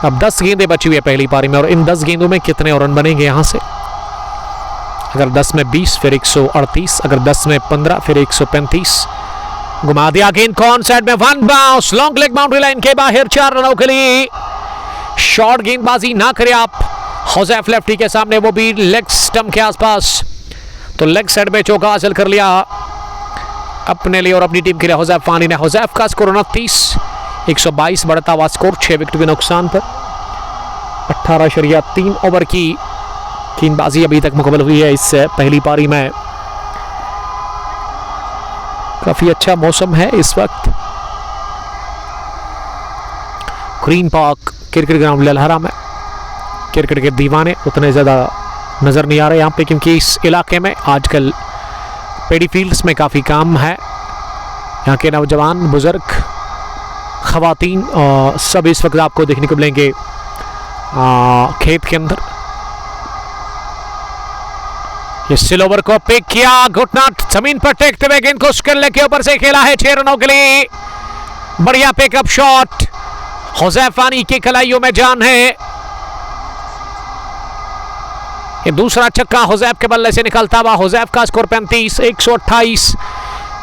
अब 10 गेंदें बची हुई है पहली पारी में और इन 10 गेंदों में कितने और रन बनेंगे यहां से। अगर 10 में 20 फिर 138, अगर 10 में 15 फिर 135। घुमा दिया गेंद कौन साइड में, 1 bounce long leg boundary line के बाहर 4 रनों के लिए। शॉर्ट गेंदबाजी ना करें आप हुज़ैफ लेफ्टी के सामने, वो भी लेग स्टंप के आसपास, तो लेग साइड में चौका हासिल कर लिया अपने लिए और अपनी टीम के लिए हुज़ैफ फानी ने। हुज़ैफ का स्कोर 29, 122 बढ़ता हुआ स्कोर 6 विकेट के नुकसान पर। 18.3 ओवर की गेंदबाजी अभी तक मुकम्मल हुई है इस पहली पारी में। काफी अच्छा मौसम है इस वक्त green Park cricket ground Lalhara में। क्रिकेट के दीवाने उतने ज़्यादा नज़र नहीं आ रहे यहाँ पे क्योंकि इस इलाके में आजकल पेडी फील्ड्स में काफ़ी काम है। यहाँ के नौजवान बुज़ुर्ग ख़वातीन सब इस वक्त आपको देखने को मिलेंगे खेत के अंदर। ये सिलोवर को पिक किया, घुटना जमीन पर टेकते हुए गेंद को स्किल के ऊपर से खेला है 6 रनों के लिए। बढ़िया पिकअप शॉट, हुज़ैफानी की कलाइयों में जान है। ये दूसरा छक्का हुज़ैफ के बल्ले से निकलता हुआ। हुज़ैफ का स्कोर 35, 128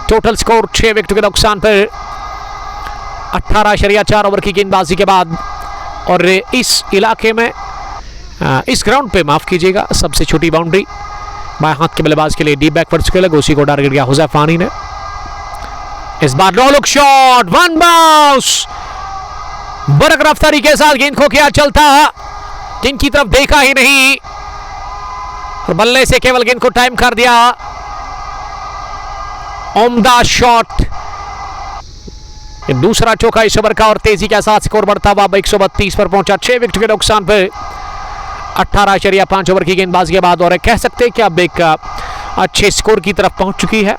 टोटल स्कोर 6 विकेट के नुकसान पर 18.4 ओवर की गेंदबाजी के बाद। और इस इलाके में इस ग्राउंड पे माफ कीजिएगा सबसे छोटी बाउंड्री बाएं हाथ के बल्लेबाज के लिए डीप बैकवर्ड्स के लगे, उसी को टारगेट किया हुज़ैफानी ने। इस बार no look shot, one bounce, बरक रफ्तारी के साथ गेंद को किया चलता, जिनकी तरफ देखा ही नहीं और बल्ले से केवल गेंद को टाइम कर दिया। उम्दा शॉट, दूसरा चौका इस ओवर का और तेजी के साथ स्कोर बढ़ता हुआ 132 पर पहुंचा 6 विकेट के नुकसान पर 18.5 ओवर की गेंदबाजी के बाद। और कह सकते हैं कि अब एक अच्छे स्कोर की तरफ पहुंच चुकी है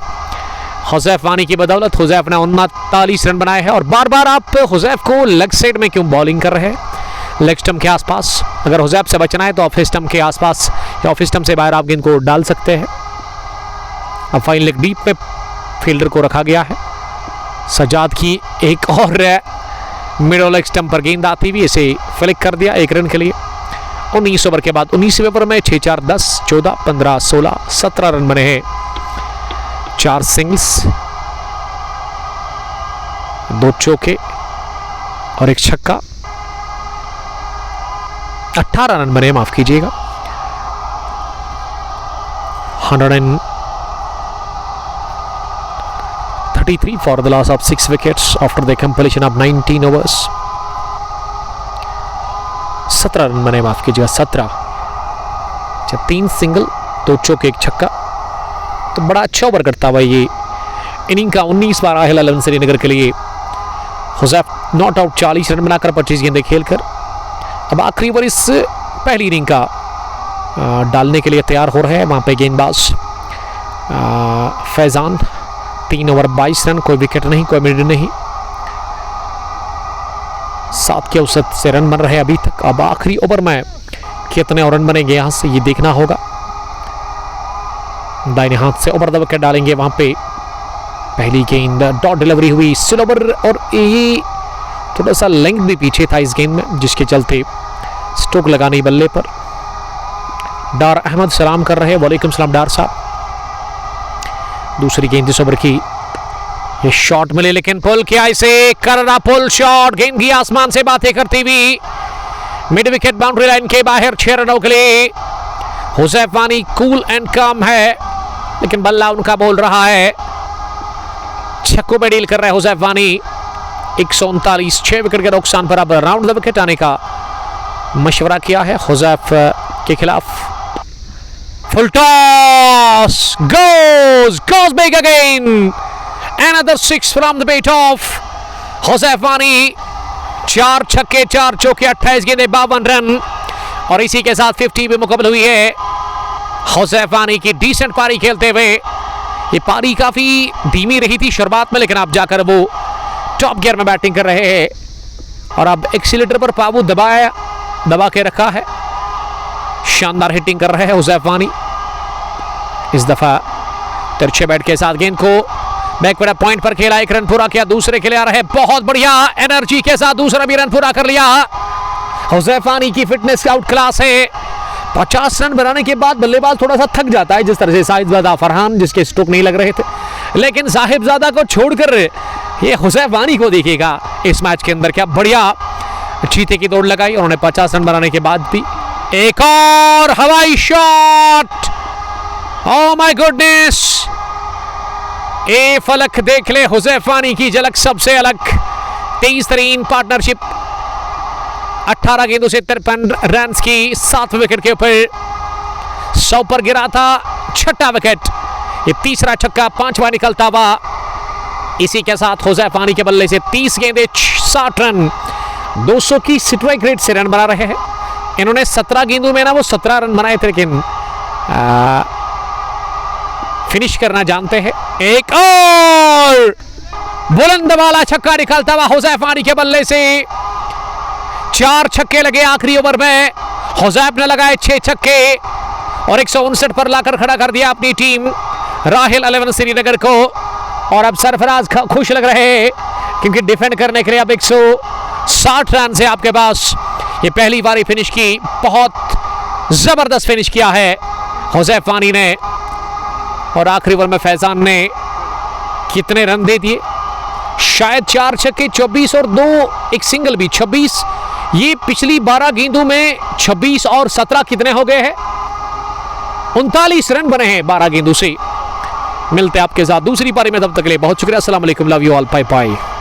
हुज़ैफानी की बदौलत। हुज़ैफ ने 39 रन बनाए हैं। और बार बार आप हुज़ैफ को लेग साइड में क्यों बॉलिंग कर रहे हैं, लेग स्टंप के आसपास? अगर हुज़ैफ से बचना है तो ऑफ स्टंप के आसपास या ऑफ स्टंप से बाहर आप गेंद को डाल सकते हैं। अब फाइन लेग डीप में फील्डर को रखा गया है। सजाद की एक और मिडल लेग स्टंप पर गेंद आती हुई इसे फ्लिक कर दिया 1 रन के लिए। 19 ओवर के बाद 19वें ओवर में 6, 4, 10, 14, 15, 16, 17 रन बने हैं। 4 सिंगल्स, 2 चौके और 1 छक्का। 18 रन बने, माफ कीजिएगा। 133 for the loss of 6 wickets after the completion of 19 overs. 17 run बने, माफ कीजिएगा 17। 3 सिंगल, 2 चौके, 1 छक्का। तो बड़ा अच्छा ओवर करता हुआ ये इनिंग का 19 बार अहिल 11 श्रीनगर के लिए। हुज़ैफ नॉट आउट 40 रन बनाकर 25 गेंदें खेलकर अब आखिरी ओवर इस पहली इनिंग का डालने के लिए तैयार हो रहे हैं। वहाँ पे गेंदबाज फैजान 3 ओवर 22 रन, कोई विकेट नहीं, कोई मिड नहीं, 7 के औसत से रन बन रहे हैं अभी तक। अब आखिरी ओवर में कितने और रन बनेंगे यहाँ से ये देखना होगा। दाहिने हाथ से ओवर द विकेट डालेंगे वहाँ पे। पहली गेंद डॉट डिलीवरी हुई स्लोवर और ये थोड़ा सा लेंथ भी पीछे था इस गेंद में, जिसके चलते स्ट्रोक लगाने बल्ले पर। डार अहमद सलाम कर रहे हैं। वालेकुम सलाम डार साहब। दूसरी गेंद इस ओवर की, ये शॉट मिले लेकिन पुल किया इसे, करना पुल शॉट, गेंद की आसमान से बातें करती हुई मिड विकेट बाउंड्री लाइन के बाहर 6 रनों के लिए। हुज़ैफानी कूल एंड काम है लेकिन बल्ला उनका बोल रहा है। छक्कों पे डील कर रहे हैं हुज़ैफानी। 139, 6 विकेट के नुकसान पर अब राउंड द विकेट आने का मशवरा किया है हुज़ैफ के खिलाफ। Full toss, goes big again, another 6 from the bat of हुज़ैफानी। 4 छक्के, 4 चौके, 28 गेंदें, 52 रन और इसी के साथ 50 भी मुकम्मल हुई है हुज़ैफानी की। डिसेंट पारी खेलते हुए, ये पारी काफी धीमी रही थी शुरुआत में, लेकिन अब जाकर वो टॉप गियर में बैटिंग कर रहे हैं और अब एक्सीलेटर पर पाबू दबा के रखा है। शानदार हिटिंग कर रहे हैं हुज़ैफानी। इस दफा तिरछे बैट के साथ गेंद को बैकवर्ड पॉइंट पर खेला, 1 रन पूरा किया। दूसरे के लिए आ रहे, बहुत बढ़िया एनर्जी के साथ दूसरा भी रन पूरा कर लिया। हुज़ैफानी की फिटनेस आउट क्लास है। 50 रन बनाने के बाद बल्लेबाज थोड़ा सा थक जाता है, जिस तरह से साहिबजादा फरहान जिसके स्ट्रोक नहीं लग रहे थे, लेकिन साहिबजादा को छोड़कर ये हुज़ैफानी को देखिएगा इस मैच के अंदर क्या बढ़िया चीते की दौड़ लगाई। उन्होंने 50 रन बनाने के बाद भी एक और हवाई शॉट, ओह माय गुडनेस। ए फलक देख ले, हुज़ैफानी की झलक सबसे अलग। 23 तरीन पार्टनरशिप, 18 गेंदों से 53 रन की 7 विकेट के ऊपर 100 पर गिरा था। 6ठा विकेट, ये तीसरा छक्का, 5वां निकलता हुआ। इसी के साथ हुज़ैफानी के बल्ले से 30 गेंदें, 60 रन, 200 की स्ट्राइक रेट से रन बना रहे हैं। इन्होंने 17 गेंदों में ना वो 17 रन बनाए थे, लेकिन फिनिश करना जानते हैं। एक और बुलंद वाला छक्का निकलता हुआ हुज़ैफानी के बल्ले से। 4 छक्के लगे आखिरी ओवर में। हुज़ैफ ने लगाए 6 छक्के। और 159 पर लाकर खड़ा कर दिया अपनी टीम राहिल 11 श्रीनगर को। और अब सरफराज खुश लग रहे हैं क्योंकि डिफेंड करने के लिए अब 160 रन से आपके पास। ये पहली बारी फिनिश की, बहुत जबरदस्त फिनिश किया है हुज़ैफ वानी ने। और आखिरी ओवर में फैजान ने कितने रन दे दिए, शायद 4 छक्के 24 और 2 एक सिंगल भी 26। ये पिछली 12 गेंदों में 26 और 17 कितने हो गए हैं, 39 रन बने हैं 12 गेंदों से। मिलते हैं आपके साथ दूसरी पारी में, तब तक के लिए बहुत शुक्रिया। अस्सलाम वालेकुम, love you all, bye bye.